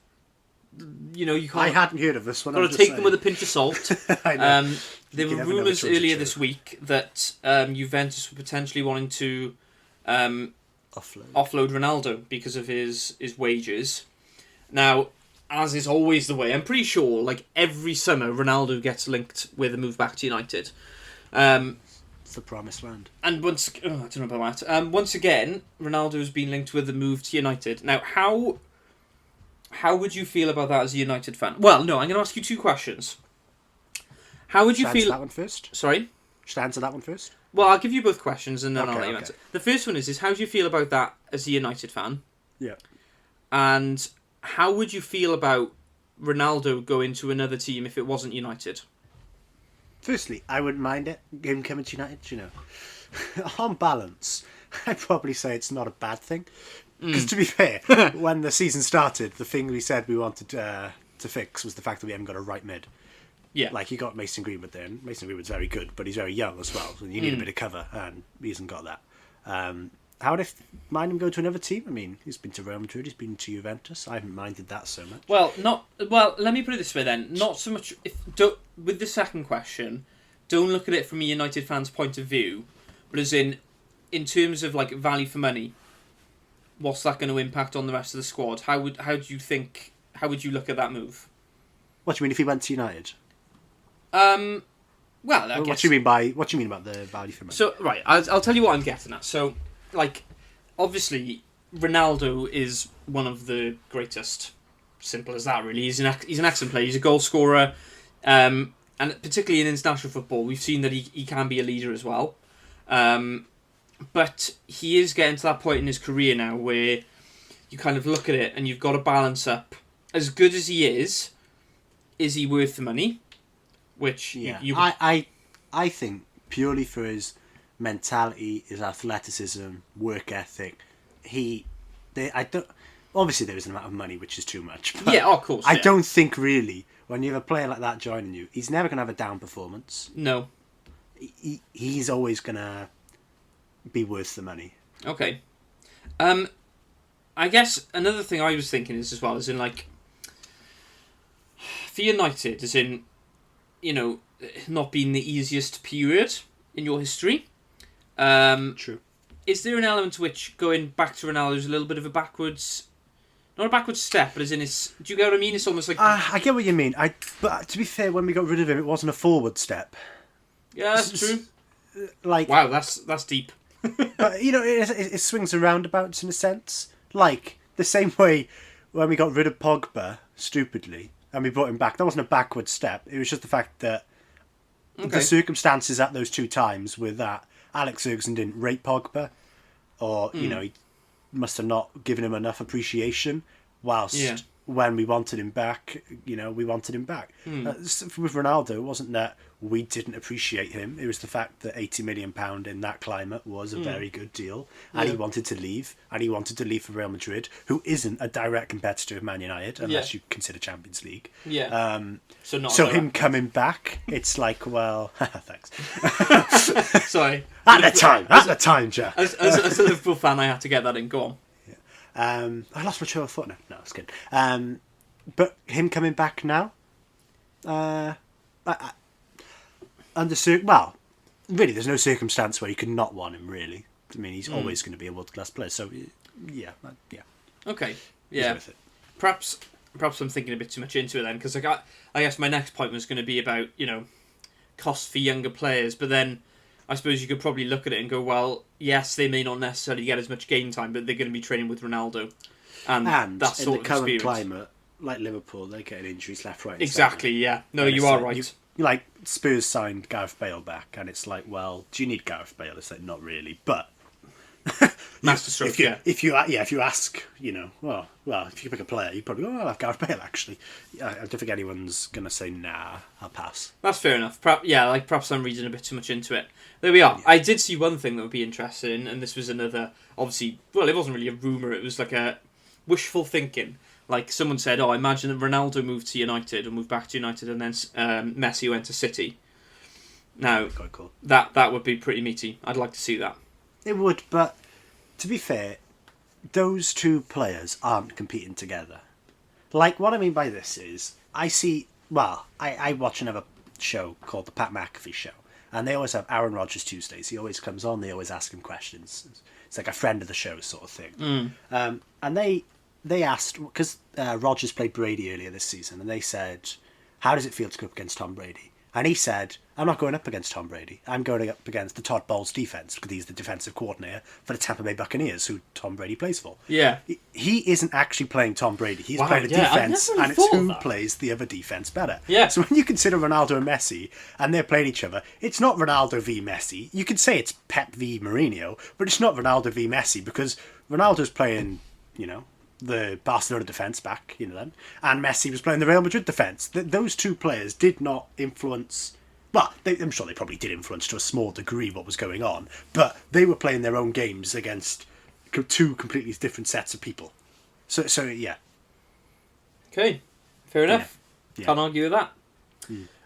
you can't... I hadn't heard of this one. Got to take them with a pinch of salt. I know. There were never know rumours which one's earlier true. this week that Juventus were potentially wanting to offload Ronaldo because of his wages. Now, as is always the way, I'm pretty sure, like, every summer, Ronaldo gets linked with a move back to United. It's the promised land. And I don't know about that. Once again, Ronaldo has been linked with a move to United. Now, how would you feel about that as a United fan? Well, no, I'm going to ask you two questions. How would you Should I answer feel... that one first? Sorry? Should I answer that one first? Well, I'll give you both questions and then I'll Okay, let you okay. answer. The first one is how do you feel about that as a United fan? Yeah. And how would you feel about Ronaldo going to another team if it wasn't United? Firstly, I wouldn't mind him coming to United, On balance, I'd probably say it's not a bad thing. Because to be fair, when the season started, the thing we said we wanted to fix was the fact that we haven't got a right mid. Yeah. Like, you got Mason Greenwood there, and Mason Greenwood's very good, but he's very young as well, so you need a bit of cover, and he hasn't got that. How would I mind him go to another team? I mean, he's been to Real Madrid, he's been to Juventus. I haven't minded that so much. Well, let me put it this way then. Not so much... with the second question, don't look at it from a United fan's point of view, but as in terms of, like, value for money, what's that going to impact on the rest of the squad? How would you look at that move? What do you mean if he went to United? Well, I guess... What do you mean about the value for money? So, right, I'll tell you what I'm getting at. So, like, obviously, Ronaldo is one of the greatest. Simple as that, really. He's an excellent player. He's a goal scorer. And particularly in international football, we've seen that he can be a leader as well. But he is getting to that point in his career now where you kind of look at it and you've got to balance up. As good as he is he worth the money? Which I think purely for his mentality, his athleticism, work ethic, obviously there is an amount of money which is too much. But yeah, of course. I don't think really when you have a player like that joining you, he's never going to have a down performance. No. He's always going to be worth the money. Okay. I guess another thing I was thinking is as well, is in like for United, as in, not being the easiest period in your history. True. Is there an element to which going back to Ronaldo is a little bit of a backwards, not a backwards step, but as in do you get what I mean? It's almost like... I get what you mean. But to be fair, when we got rid of him, it wasn't a forward step. Yeah, that's true. Like, wow, that's deep. But, it swings and roundabouts in a sense. Like, the same way when we got rid of Pogba, stupidly, and we brought him back, that wasn't a backward step. It was just the fact that the circumstances at those two times were that Alex Ferguson didn't rate Pogba, or, he must have not given him enough appreciation, whilst when we wanted him back, we wanted him back. With Ronaldo, it wasn't that we didn't appreciate him. It was the fact that £80 million in that climate was a very good deal, and he wanted to leave, and he wanted to leave for Real Madrid, who isn't a direct competitor of Man United, unless you consider Champions League. Yeah. So him coming back, it's like, well, thanks. Sorry. At the time, Jack. As a Liverpool fan, I had to get that in. Go on. I lost my train of thought now. No, it's good. But him coming back now, really, there's no circumstance where you could not want him. Really, I mean, he's always going to be a world class player. So, yeah. Okay, yeah. Perhaps I'm thinking a bit too much into it then, because I guess my next point was going to be about cost for younger players, but then I suppose you could probably look at it and go, well, yes, they may not necessarily get as much game time, but they're going to be training with Ronaldo, and that sort in the current experience. Climate, like Liverpool, they're getting injuries left, right, and exactly. centre. Yeah, no, you are right. Like Spurs signed Gareth Bale back, and it's like, well, do you need Gareth Bale? It's like, not really, but masterstroke. If you ask, well, if you pick a player, you probably go, oh, I'll have Gareth Bale. Actually, I don't think anyone's gonna say, nah, I'll pass. That's fair enough. Perhaps I'm reading a bit too much into it. There we are. Yeah. I did see one thing that would be interesting, and this was another, obviously, well, it wasn't really a rumour, it was like a wishful thinking. Like, someone said, imagine that Ronaldo moved to United, or moved back to United, and then Messi went to City. Now, quite cool. That would be pretty meaty. I'd like to see that. It would, but to be fair, those two players aren't competing together. Like, what I mean by this is, I watch another show called The Pat McAfee Show, and they always have Aaron Rodgers Tuesdays. He always comes on, they always ask him questions. It's like a friend of the show sort of thing. And they asked, because Rodgers played Brady earlier this season, and they said, how does it feel to go up against Tom Brady? And he said, I'm not going up against Tom Brady. I'm going up against the Todd Bowles defence, because he's the defensive coordinator for the Tampa Bay Buccaneers, who Tom Brady plays for. Yeah. He isn't actually playing Tom Brady. He's playing a defence, and it's who plays the other defence better. Yeah. So when you consider Ronaldo and Messi, and they're playing each other, it's not Ronaldo v Messi. You could say it's Pep v Mourinho, but it's not Ronaldo v Messi, because Ronaldo's playing, the Barcelona defence back, then, and Messi was playing the Real Madrid defence. Those two players did not influence. Well, I'm sure they probably did influence to a small degree what was going on, but they were playing their own games against two completely different sets of people. So yeah. Okay, fair enough. Yeah. Can't argue with that.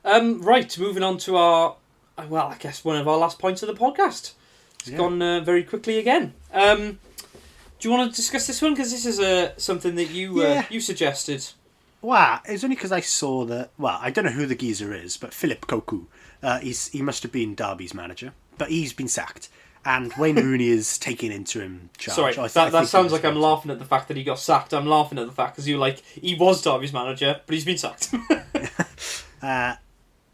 Right, moving on to our, well, I guess one of our last points of the podcast. It's gone very quickly again. Do you want to discuss this one? Because this is something that you suggested. Well, it's only because I saw that. Well, I don't know who the geezer is, but Philip Cocu. He must have been Derby's manager, but he's been sacked, and Wayne Rooney is taking interim charge. Sorry, that sounds like I'm laughing at the fact that he got sacked. I'm laughing at the fact because you're like, he was Derby's manager, but he's been sacked.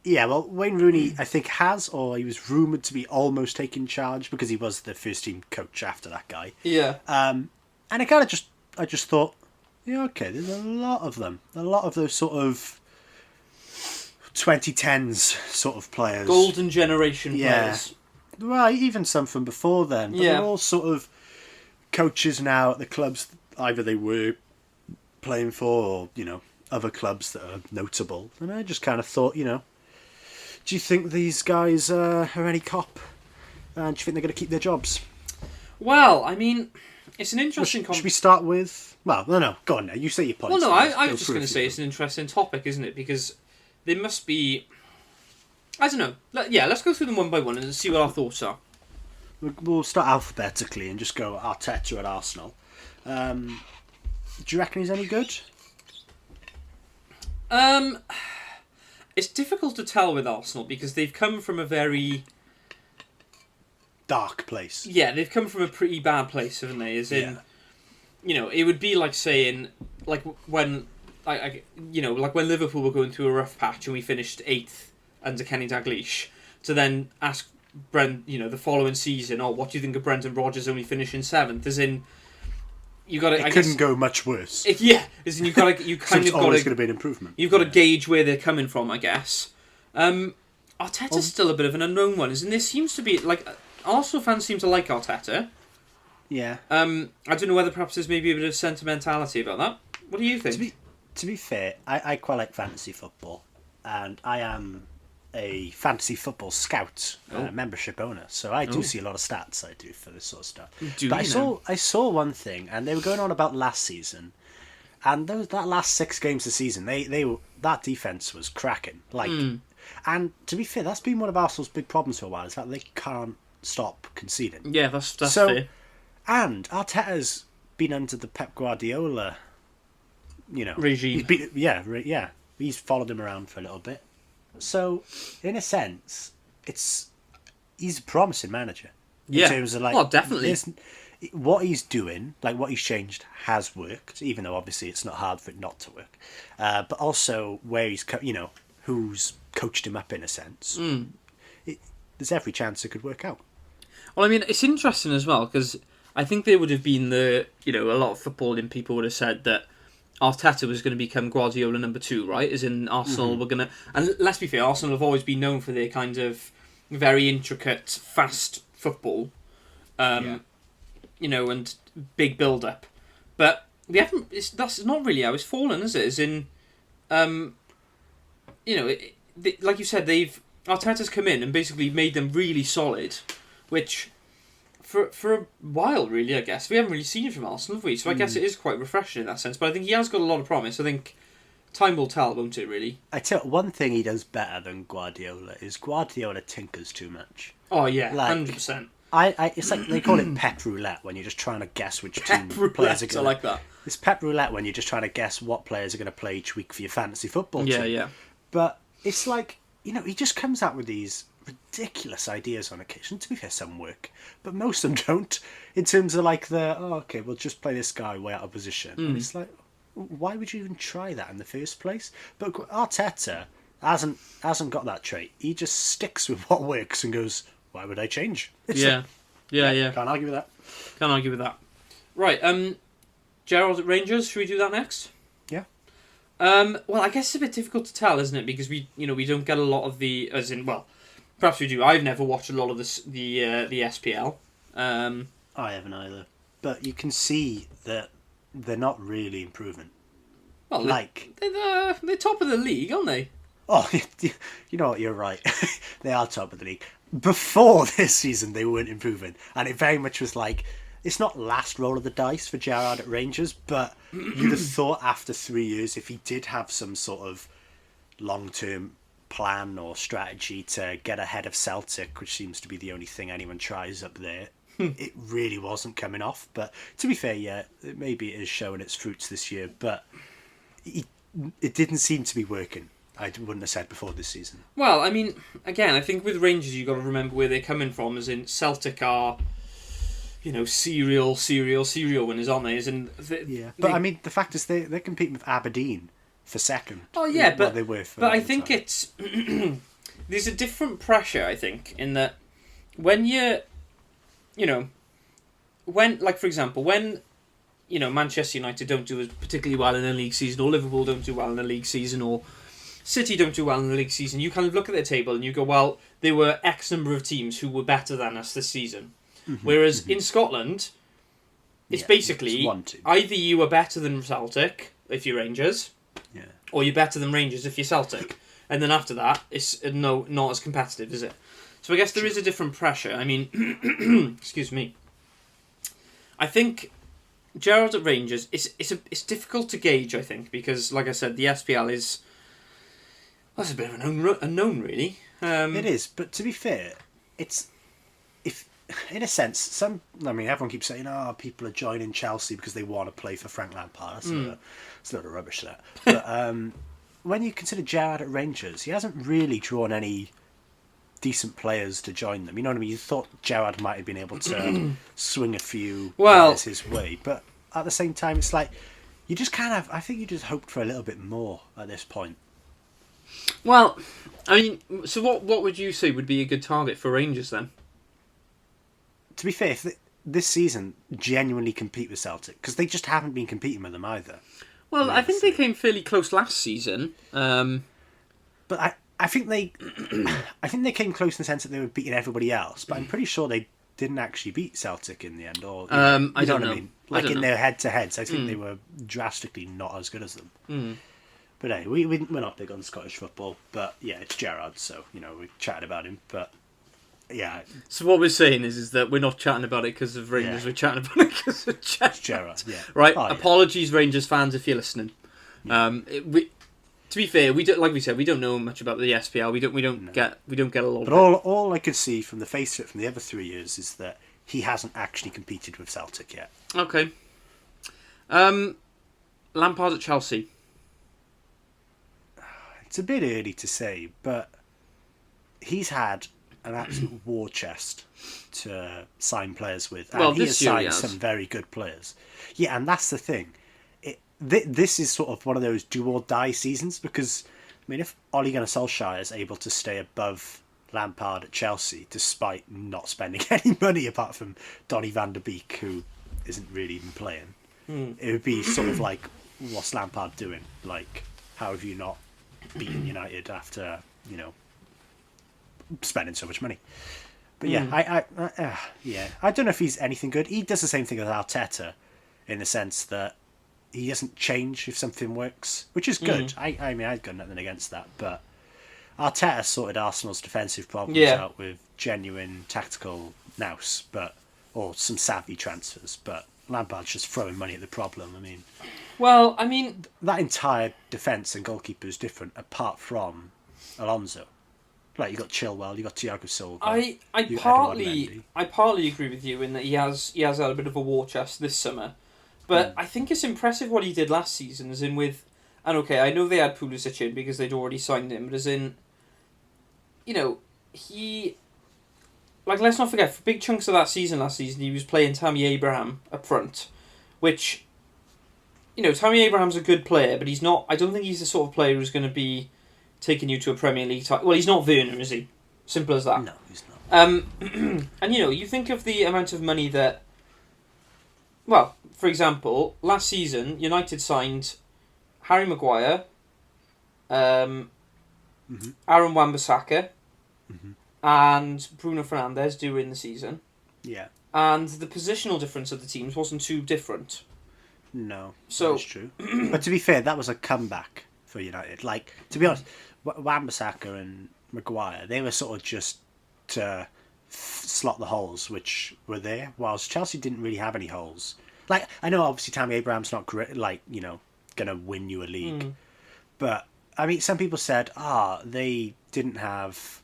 Yeah, well, Wayne Rooney, I think, or he was rumoured to be almost taking charge because he was the first team coach after that guy. Yeah. And I kind of I just thought, yeah, okay, there's a lot of them. A lot of those sort of 2010s sort of players. Golden generation players. Well, even some from before then. But they're all sort of coaches now at the clubs either they were playing for or, other clubs that are notable. And I just kind of thought, do you think these guys are any cop? And do you think they're going to keep their jobs? Well, I mean, it's an interesting... Should we start with... Well, no, go on now. You say your points. Well, no, I was just going to say it's an interesting topic, isn't it? Because there must be... I don't know. Let's go through them one by one and see what our thoughts are. We'll start alphabetically and just go Arteta at Arsenal. Do you reckon he's any good? It's difficult to tell with Arsenal because they've come from a very... dark place. Yeah, they've come from a pretty bad place, haven't they? As in, it would be like saying, like when, like when Liverpool were going through a rough patch and we finished 8th under Kenny Dalglish, to then ask Brent, the following season, what do you think of Brendan Rodgers only finishing 7th? As in, you got to. It couldn't go much worse. As in, you kind of got to. Always going to be an improvement. You've got to gauge where they're coming from, I guess. Arteta's still a bit of an unknown one, isn't there? Seems to be like. Arsenal fans seem to like Arteta. Yeah. I don't know whether perhaps there's maybe a bit of sentimentality about that. What do you think? To be fair, I quite like fantasy football, and I am a fantasy football scout membership owner, so I do see a lot of stats. I do for this sort of stuff. I saw one thing, and they were going on about last season, and that last 6 games of the season, that defense was cracking. And to be fair, that's been one of Arsenal's big problems for a while. Is that they can't stop conceding. Yeah, that's fair. And Arteta's been under the Pep Guardiola, regime. He's followed him around for a little bit. So, in a sense, he's a promising manager. In terms of definitely. What he's doing, like what he's changed, has worked. Even though obviously it's not hard for it not to work. But also where he's, who's coached him up in a sense. There's every chance it could work out. Well, I mean, it's interesting as well, because I think there would have been a lot of footballing people would have said that Arteta was going to become Guardiola number 2, right? As in Arsenal were going to... And let's be fair, Arsenal have always been known for their kind of very intricate, fast football, and big build-up. But we haven't... That's not really how it's fallen, is it? As in, like you said, Arteta's come in and basically made them really solid, which for a while, really, I guess. We haven't really seen it from Arsenal, have we? So I guess it is quite refreshing in that sense. But I think he has got a lot of promise. I think time will tell, won't it, really? I tell you, one thing he does better than Guardiola is Guardiola tinkers too much. Oh, yeah, 100%. It's like they call it Pep Roulette when you're just trying to guess which team players are going to... I like that. It's Pep Roulette when you're just trying to guess what players are going to play each week for your fantasy football team. Yeah. But it's like... he just comes out with these ridiculous ideas on occasion. To be fair, some work, but most of them don't. In terms of like we'll just play this guy way out of position. And it's like, why would you even try that in the first place? But Arteta hasn't got that trait. He just sticks with what works and goes, why would I change? Yeah. Can't argue with that. Right, Gerald at Rangers, should we do that next? Yeah. Well, I guess it's a bit difficult to tell, isn't it? Because we don't get a lot of perhaps we do. I've never watched a lot of the SPL. I haven't either. But you can see that they're not really improving. Well, they're top of the league, aren't they? Oh, you know what? You're right. They are top of the league. Before this season, they weren't improving, and it very much was like it's not last roll of the dice for Gerrard at Rangers, but you'd have thought after 3 years, if he did have some sort of long-term plan or strategy to get ahead of Celtic, which seems to be the only thing anyone tries up there, it really wasn't coming off. But to be fair, yeah, maybe it is showing its fruits this year, but it didn't seem to be working. I wouldn't have said before this season. Well, I mean, again, I think with Rangers, you've got to remember where they're coming from, as in Celtic are, serial winners, aren't they? As in, but I mean, the fact is they're competing with Aberdeen for second. Oh, yeah, but they were for but I think it's... there's a different pressure, I think, in that when you're, when, like, for example, when, Manchester United don't do particularly well in a league season, or Liverpool don't do well in a league season, or City don't do well in the league season, you kind of look at their table and you go, well, there were X number of teams who were better than us this season. Whereas in Scotland, it's basically either you are better than Celtic if you're Rangers, or you're better than Rangers if you're Celtic. And then after that, it's not as competitive, is it? So I guess there is a different pressure. I mean, excuse me. I think Gerrard at Rangers, it's difficult to gauge, I think, because, like I said, the SPL is... That's a bit of an unknown, really. It is, but to be fair, it's... in a sense, everyone keeps saying, people are joining Chelsea because they want to play for Frank Lampard. That's a lot of rubbish, that. But when you consider Gerrard at Rangers, he hasn't really drawn any decent players to join them. You know what I mean? You thought Gerrard might have been able to swing a few players his way, but at the same time, it's like, you just I think you just hoped for a little bit more at this point. Well, I mean, so what would you say would be a good target for Rangers then? To be fair, if this season genuinely compete with Celtic, because they just haven't been competing with them either. Well, I think they came fairly close last season. But I think they came close in the sense that they were beating everybody else. But I'm pretty sure they didn't actually beat Celtic in the end. Or I don't know. I mean? Like in their head-to-heads, I think they were drastically not as good as them. But anyway, we're not big on Scottish football. But yeah, it's Gerrard, so we chatted about him. But yeah. So what we're saying is that we're not chatting about it because of Rangers. Yeah. We're chatting about it because of Gerrard. Yeah. Right. Apologies, Rangers fans, if you're listening. Yeah. To be fair, we don't, like we said, we don't know much about the SPL. We don't get a lot. But all I could see from the face of it from the other 3 years is that he hasn't actually competed with Celtic yet. Okay. Lampard at Chelsea. It's a bit early to say, but he's had an absolute war chest to sign players with. And he has signed some very good players. Yeah, and that's the thing. This is sort of one of those do-or-die seasons because, I mean, if Ole Gunnar Solskjaer is able to stay above Lampard at Chelsea despite not spending any money apart from Donny van der Beek, who isn't really even playing, it would be sort of like, what's Lampard doing? Like, how have you not beaten United after, spending so much money? But yeah, I don't know if he's anything good. He does the same thing as Arteta in the sense that he doesn't change if something works, which is good. I mean, I've got nothing against that, but Arteta sorted Arsenal's defensive problems out with genuine tactical nous, or some savvy transfers, but Lampard's just throwing money at the problem. I mean, that entire defence and goalkeeper is different apart from Alonso. Like, you got Chilwell, you got Thiago Silva. I partly agree with you in that he has had a bit of a war chest this summer. But I think it's impressive what he did last season, as in with... And okay, I know they had Pulisic in because they'd already signed him, but as in... he... Like, let's not forget, for big chunks of that season last season, he was playing Tammy Abraham up front, which... Tammy Abraham's a good player, but he's not... I don't think he's the sort of player who's going to be taking you to a Premier League title. Well, he's not Werner, is he? Simple as that. No, he's not. And, you think of the amount of money that... Well, for example, last season, United signed Harry Maguire, Aaron Wan-Bissaka, and Bruno Fernandes during the season. Yeah. And the positional difference of the teams wasn't too different. No, that's true. But to be fair, that was a comeback for United. Like, to be honest, Wan-Bissaka and Maguire, they were sort of just to slot the holes which were there, whilst Chelsea didn't really have any holes. Like, I know obviously Tammy Abraham's not great, like, you know, gonna win you a league, but I mean, some people said, they didn't have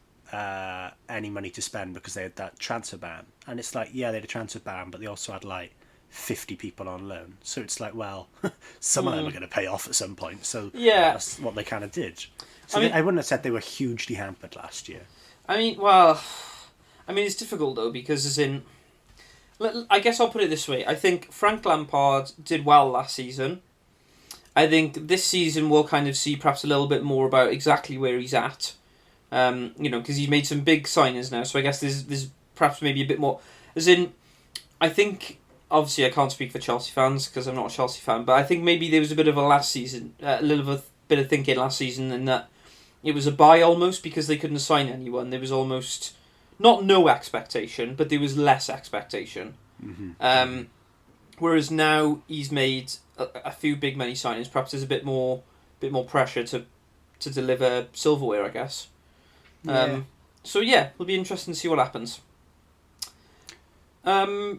any money to spend because they had that transfer ban, and it's like, yeah, they had a transfer ban, but they also had like 50 people on loan, so it's like, well, some of them are going to pay off at some point, so Yeah. that's what they kind of did. So I mean- I wouldn't have said they were hugely hampered last year. I mean, it's difficult though, because as in, I guess I'll put it this way. I think Frank Lampard did well last season. I think this season we'll kind of see perhaps a little bit more about exactly where he's at. Because he's made some big signings now, so I guess there's perhaps maybe a bit more. As in, I think, obviously I can't speak for Chelsea fans because I'm not a Chelsea fan, but I think maybe there was a bit of a bit of thinking last season, in that it was a buy almost because they couldn't sign anyone. There was almost, not no expectation, but there was less expectation. Mm-hmm. Whereas now he's made a few big money signings. Perhaps there's a bit more pressure to deliver silverware, I guess. Yeah. So yeah, it'll be interesting to see what happens. I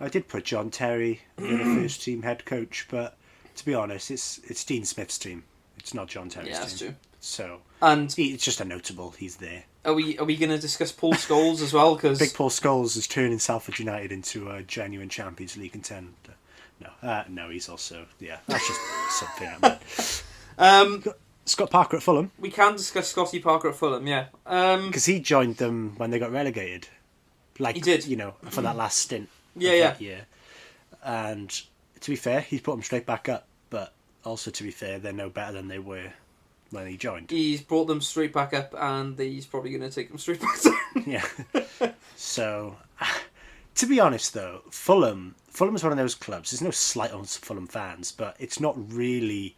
did put John Terry in the first team head coach, but to be honest, it's Dean Smith's team. It's not John Terry's Yeah, that's team. true. So And it's just a notable. He's there. are we going to discuss Paul Scholes as well? Because Big Paul Scholes is turning Salford United into a genuine Champions League contender. No, he's also that's just something. Scott Parker at Fulham, we can discuss Scotty Parker at Fulham. Yeah, because he joined them when they got relegated. Like, He did. For that last stint. Yeah, of yeah. that year. And to be fair, he's put them straight back up. But also, to be fair, they're no better than they were when he joined. he's brought them straight back up, and he's probably going to take them straight back down. Yeah. So, to be honest, though, Fulham's one of those clubs. There's no slight on Fulham fans, but it's not really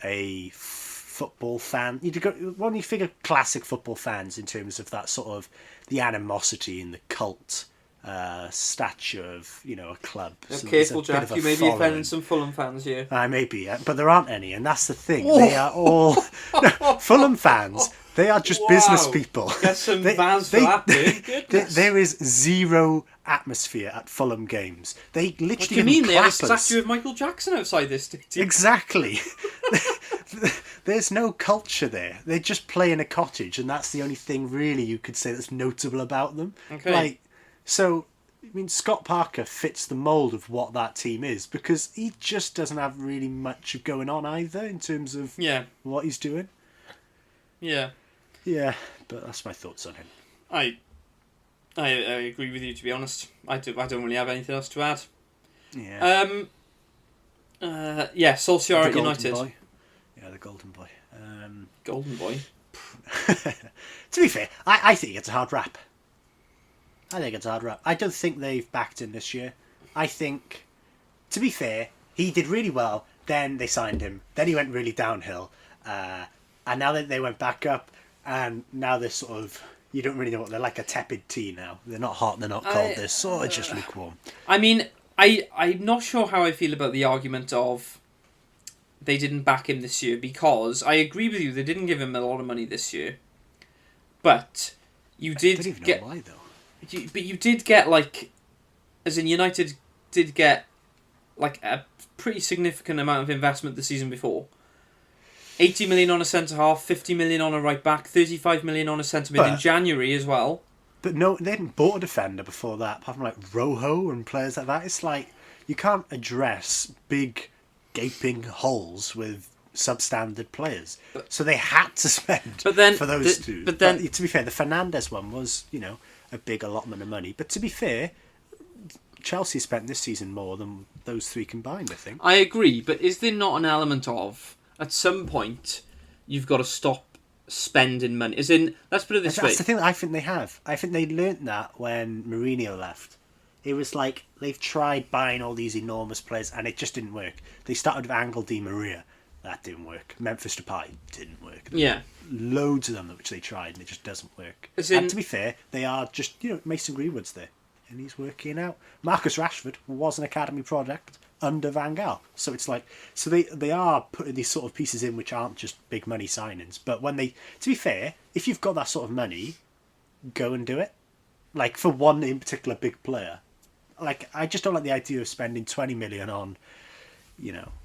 a football fan. When you figure classic football fans in terms of that sort of the animosity and the cult stature of a club. So Careful, there's a bit Jack. of a You may be following. offending some Fulham fans here. I may be, but there aren't any, and that's the thing. They are all Fulham fans. They are just Wow. business people. Get some vans for that, dude. Goodness. There is zero atmosphere at Fulham games. They literally What do you mean? give They them have a clappers. statue of Michael Jackson outside this stadium. Exactly. There's no culture there. They just play in a cottage, and that's the only thing really you could say that's notable about them. Okay. So, I mean, Scott Parker fits the mould of what that team is, because he just doesn't have really much going on either in terms of Yeah, what he's doing. yeah. Yeah, but that's my thoughts on him. I agree with you, to be honest. I don't really have anything else to add. Yeah. Solskjaer The at golden United. boy. Yeah, the golden boy. Golden boy. To be fair, I think it's a hard rap. I don't think they've backed him this year. I think, to be fair, he did really well. Then they signed him. Then he went really downhill. And now they went back up. And now they're sort of... You don't really know what... They're like a tepid tea now. They're not hot, they're not cold. They're sort of just lukewarm. I mean, I'm not sure how I feel about the argument of they didn't back him this year, because I agree with you, they didn't give him a lot of money this year. But you did I don't even get... know why, though. But you did get, like... As in, United did get, like, a pretty significant amount of investment the season before. 80 million on a centre-half, 50 million on a right-back, 35 million on a centre-mid in January as well. But no, they hadn't bought a defender before that, apart from like Rojo and players like that. It's like, you can't address big, gaping holes with substandard players. So they had to spend for those two. But then, to be fair, the Fernandes one was, a big allotment of money. But to be fair, Chelsea spent this season more than those three combined, I think. I agree, but is there not an element of, at some point, you've got to stop spending money? As in, let's put it this way. That's the thing that I think they have. I think they learnt that when Mourinho left. It was like they've tried buying all these enormous players and it just didn't work. They started with Angel Di Maria. That didn't work. Memphis Depay didn't work. Yeah. Loads of them which they tried and it just doesn't work. As in- And to be fair, they are just, Mason Greenwood's there. And he's working out. Marcus Rashford was an academy product. under Van Gaal. So it's like, so they are putting these sort of pieces in which aren't just big money signings. But when they, to be fair, if you've got that sort of money, go and do it. Like for one in particular big player. Like I just don't like the idea of spending 20 million on,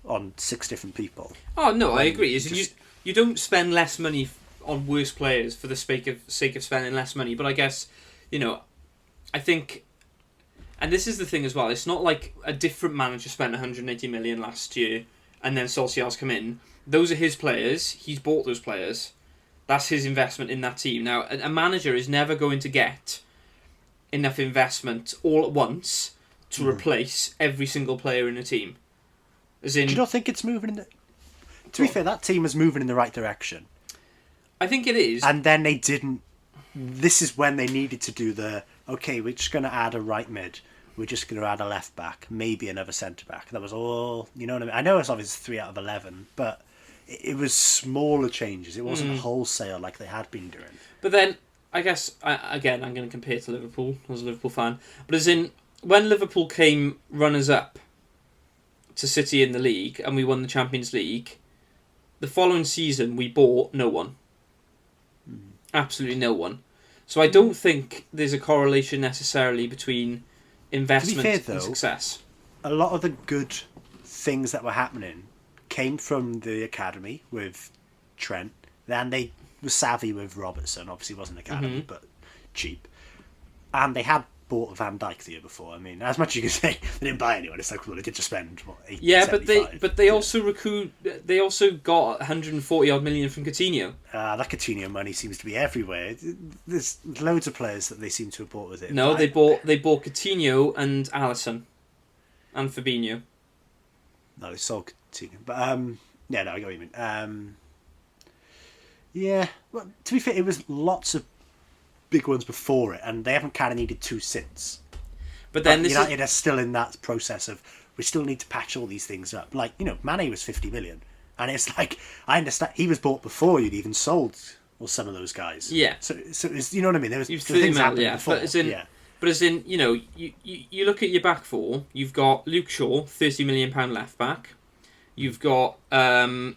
on 6 different people. Oh no, I agree. You don't spend less money on worse players for the sake of spending less money. But I guess, I think, and this is the thing as well. It's not like a different manager spent 180 million last year and then Solskjaer's come in. Those are his players. He's bought those players. That's his investment in that team. Now, a manager is never going to get enough investment all at once to replace every single player in a team. As in, do you not think it's moving in the... To be fair, that team is moving in the right direction. I think it is. And then they didn't... This is when they needed to do okay, we're just going to add a right mid. We're just going to add a left back. Maybe another centre back. That was all... You know what I mean? I know it's obviously 3 out of 11, but it was smaller changes. It wasn't wholesale like they had been doing. But then, I guess, again, I'm going to compare to Liverpool. I was a Liverpool fan. But as in, when Liverpool came runners-up to City in the league and we won the Champions League, the following season we bought no one. Absolutely no one. So I don't think there's a correlation necessarily between investment and success. A lot of the good things that were happening came from the academy with Trent. Then they were savvy with Robertson. Obviously, it wasn't academy, but cheap. And they had bought Van Dijk the year before. I mean, as much as you can say they didn't buy anyone, it's like, well, they did just spend what, 80, yeah, 75. but they also They also got 140 odd million from Coutinho. That Coutinho money seems to be everywhere. There's loads of players that they seem to have bought with it. No, they bought Coutinho and Alisson and Fabinho. No, they sold Coutinho, but yeah, no, I get what you mean. Yeah, well, to be fair, it was lots of big ones before it, and they haven't kind of needed 2 since. But then United are still in that process of we still need to patch all these things up. Like, Mane was 50 million, and it's like, I understand he was bought before you'd even sold some of those guys. Yeah. So it's, you know what I mean? There was things happening before. But as in, you look at your back four. You've got Luke Shaw, £30 million left back. You've got Lindelof,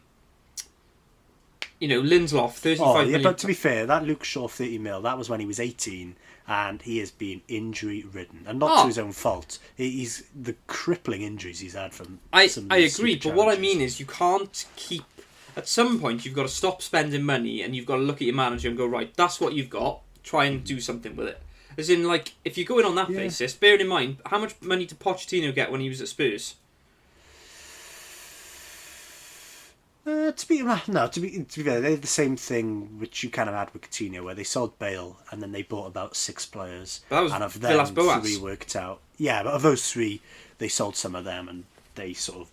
35 million. But to be fair, that Luke Shaw 30 mil, that was when he was 18, and he has been injury ridden, and not to his own fault. He's the crippling injuries he's had from. I agree, but what I mean is you can't keep. At some point, you've got to stop spending money, and you've got to look at your manager and go, right, that's what you've got. Try and do something with it. As in, like, if you're going on that basis, bearing in mind how much money did Pochettino get when he was at Spurs? To be fair, they did the same thing which you kind of had with Coutinho, where they sold Bale and then they bought about 6 players. But that was and of them, 3 worked out. Yeah, but of those 3, they sold some of them and they sort of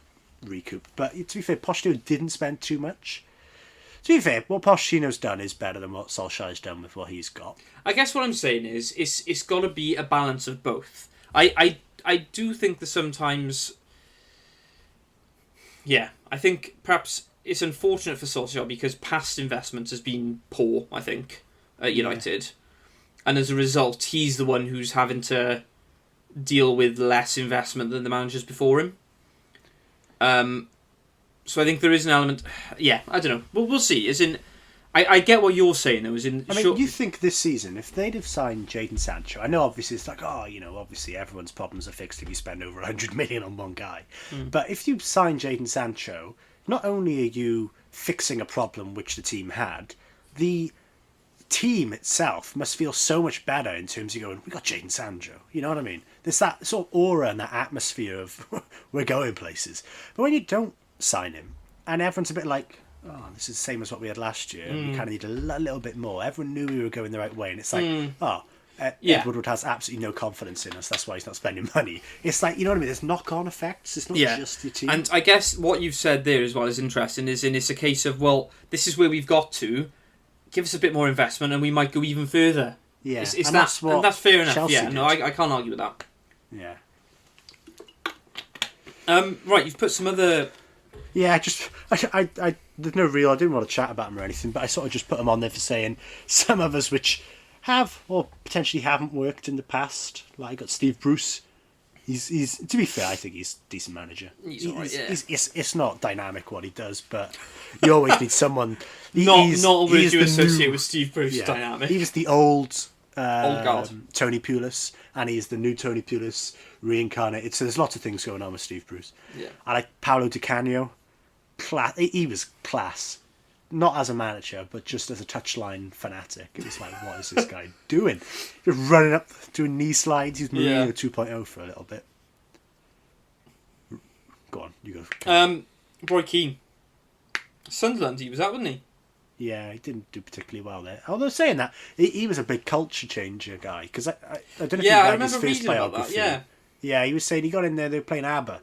recouped. But to be fair, Pochettino didn't spend too much. To be fair, what Pochettino's done is better than what Solskjaer's done with what he's got. I guess what I'm saying is, it's got to be a balance of both. I do think that sometimes, I think perhaps it's unfortunate for Solskjaer because past investments has been poor, I think, at United. And as a result, he's the one who's having to deal with less investment than the managers before him. So I think there is an element... Yeah, I don't know. We'll see. As in, I get what you're saying, though. You think this season, if they'd have signed Jadon Sancho... I know, obviously, it's like, obviously everyone's problems are fixed if you spend over 100 million on one guy. But if you sign Jadon Sancho... Not only are you fixing a problem which the team had, the team itself must feel so much better in terms of going, we got Jadon Sancho. You know what I mean? There's that sort of aura and that atmosphere of we're going places. But when you don't sign him, and everyone's a bit like, this is the same as what we had last year, and we kind of need a little bit more. Everyone knew we were going the right way, and it's like, Ed Woodward has absolutely no confidence in us. That's why he's not spending money. It's like, you know what I mean? There's knock-on effects. It's not just your team. And I guess what you've said there as well is interesting. It's a case of, well, this is where we've got to. Give us a bit more investment, and we might go even further. Yeah, and that's fair enough. Chelsea did. No, I can't argue with that. Yeah. Right, you've put some other. Yeah, I there's no real. I didn't want to chat about them or anything, but I sort of just put them on there for saying some of us which have or potentially haven't worked in the past. Like I got Steve Bruce. He's to be fair, I think he's a decent manager. He's alright, yeah. It's not dynamic what he does, but you always need someone. Not always you associate with Steve Bruce Yeah, dynamic. he was the old guard. Tony Pulis, and he's the new Tony Pulis reincarnated. So there's lots of things going on with Steve Bruce. Yeah. I like Paolo Di Canio. He was class. Not as a manager, but just as a touchline fanatic. It was like, what is this guy doing? Just running up, doing knee slides. He's Mourinho 2.0 for a little bit. Go on, you go. Roy Keane. Sunderland, he was out, wasn't he? Yeah, he didn't do particularly well there. Although saying that, he was a big culture changer guy. Because I don't know if you read his first biography. Yeah, he was saying he got in there, they were playing ABBA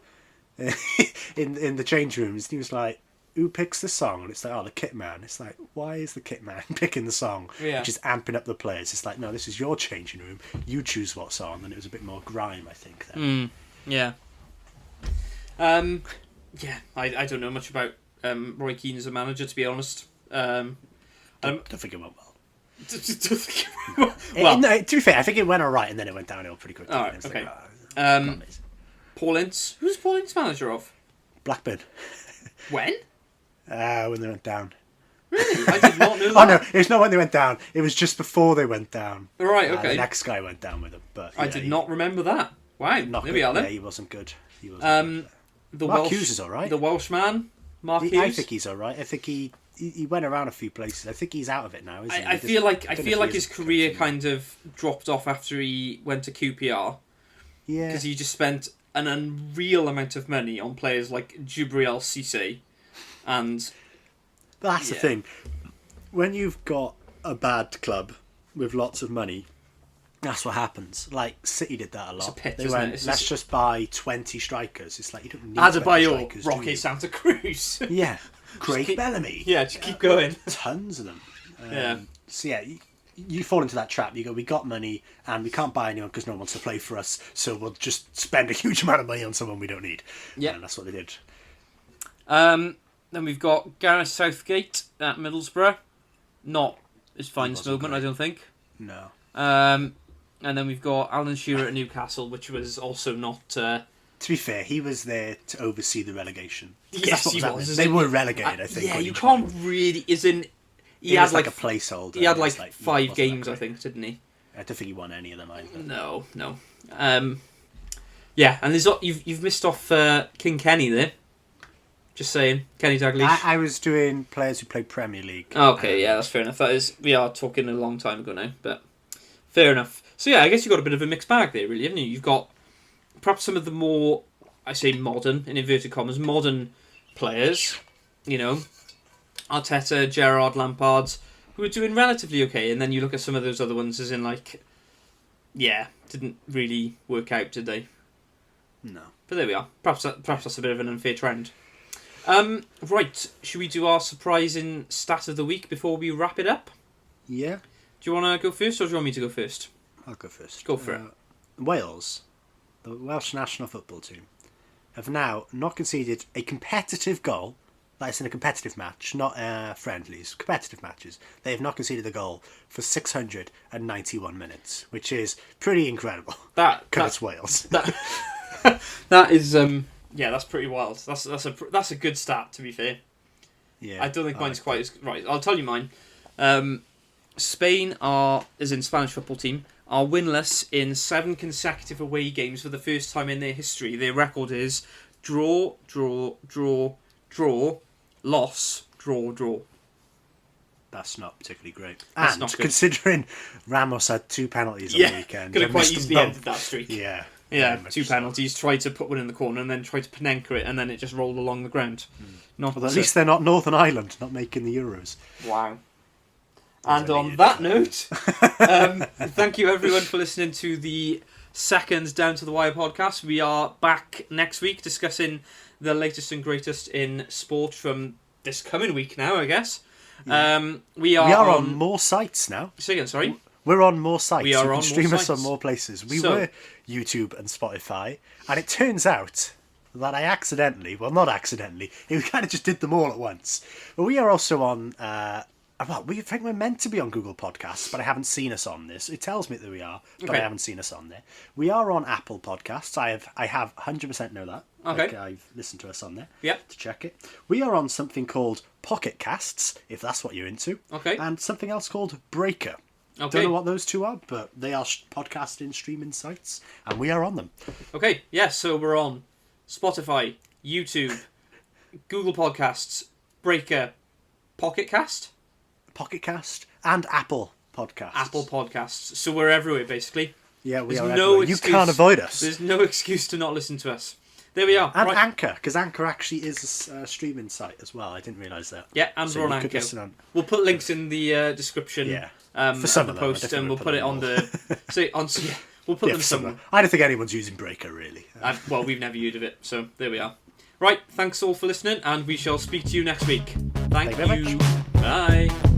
in the change rooms. And he was like, who picks the song? And it's like, the kit man. It's like, why is the kit man picking the song? Yeah. Which is amping up the players. It's like, no, this is your changing room. You choose what song. And it was a bit more grime, I think. Then. Yeah. I don't know much about Roy Keane as a manager, to be honest. Don't think it went well. Well, no, to be fair, I think it went alright and then it went downhill pretty quickly. All right, okay. Like, Paul Ince. Who's Paul Ince manager of? Blackburn. When? When they went down. Really? I did not know that. Oh no, it's not when they went down. It was just before they went down. Right, okay. The next guy went down with them. But I did not remember that. Wow, there we are then. Yeah, he wasn't good. Mark Hughes is alright. The Welshman, Mark Hughes. I think he's alright. I think he went around a few places. I think he's out of it now, isn't he? I feel like his career kind of dropped off after he went to QPR. Yeah. Because he just spent an unreal amount of money on players like Djibril Cissé, and that's the thing. When you've got a bad club with lots of money, that's what happens. Like City did that a lot. It's a pit, they isn't went, it? let's just buy 20 strikers. It's like you don't need 20 strikers. Roque Santa Cruz. Yeah. Craig Bellamy. Yeah, just keep going. Tons of them. Yeah. So yeah, you fall into that trap. You go, we got money and we can't buy anyone because no one wants to play for us. So we'll just spend a huge amount of money on someone we don't need. Yeah, and that's what they did. Then we've got Gareth Southgate at Middlesbrough. Not his finest moment, I don't think. No. And then we've got Alan Shearer at Newcastle, which was also not. To be fair, he was there to oversee the relegation. Yes, he was. They were relegated, I think. Yeah, you can't really. He had like a placeholder. He had like 5 games, I think, didn't he? I don't think he won any of them either. No. Yeah, and you've missed off King Kenny there. Just saying, Kenny Dalglish. I was doing players who played Premier League. Okay, yeah, that's fair enough. We are talking a long time ago now, but fair enough. So yeah, I guess you've got a bit of a mixed bag there, really, haven't you? You've got perhaps some of the more, I say modern, in inverted commas, modern players, Arteta, Gerrard, Lampard, who are doing relatively okay, and then you look at some of those other ones as in didn't really work out, did they? No. But there we are. Perhaps that's a bit of an unfair trend. Right, should we do our surprising stat of the week before we wrap it up? Yeah. Do you want to go first, or do you want me to go first? I'll go first. Go for it. Wales, the Welsh national football team, have now not conceded a competitive goal. That's in a competitive match, not friendlies. Competitive matches. They have not conceded a goal for 691 minutes, which is pretty incredible. Because it's Wales. That is that's pretty wild. That's a good stat, to be fair. Yeah. I don't think mine's quite as right. I'll tell you mine. Spain as in Spanish football team, are winless in 7 consecutive away games for the first time in their history. Their record is draw, loss, draw. That's not particularly great. That's and not good. Considering Ramos had 2 penalties on the weekend. Could have quite easily ended that streak. Yeah. Yeah, 2 penalties, tried to put one in the corner and then tried to Panenka it and then it just rolled along the ground. At least they're not Northern Ireland, not making the Euros. Wow. And on that note, thank you everyone for listening to the second Down to the Wire podcast. We are back next week discussing the latest and greatest in sport from this coming week now, I guess. Yeah. We are on more sites now. Say again, sorry? We're on more sites. We are you can on stream more us sites. on more places. We were YouTube and Spotify, and it turns out that I accidentally, well, not accidentally, we kind of just did them all at once. But we are also on Well, we think we're meant to be on Google Podcasts, but I haven't seen us on this. It tells me that we are, but I haven't seen us on there. We are on Apple Podcasts. I have 100% know that. Okay. Like, I've listened to us on there. Yep. To check it. We are on something called Pocket Casts, if that's what you're into. Okay. And something else called Breaker. Okay. Don't know what those two are, but they are podcasting streaming sites, and we are on them. Okay, yes, so we're on Spotify, YouTube, Google Podcasts, Breaker, Pocket Cast, and Apple Podcasts. Apple Podcasts. So we're everywhere, basically. Yeah, we There's are no everywhere. excuse, You can't avoid us. There's no excuse to not listen to us. There we are. And right. Anchor, because Anchor actually is a streaming site as well. I didn't realise that. Yeah, and So we're on you could Anchor. listen on- We'll put links in the description. Yeah. For some of of the them, I post, definitely and we'll put put it them on all. the. We'll put them somewhere. I don't think anyone's using Breaker, really. Well, we've never used it, so there we are. Right, thanks all for listening, and we shall speak to you next week. Thank Thank you very you. Bye.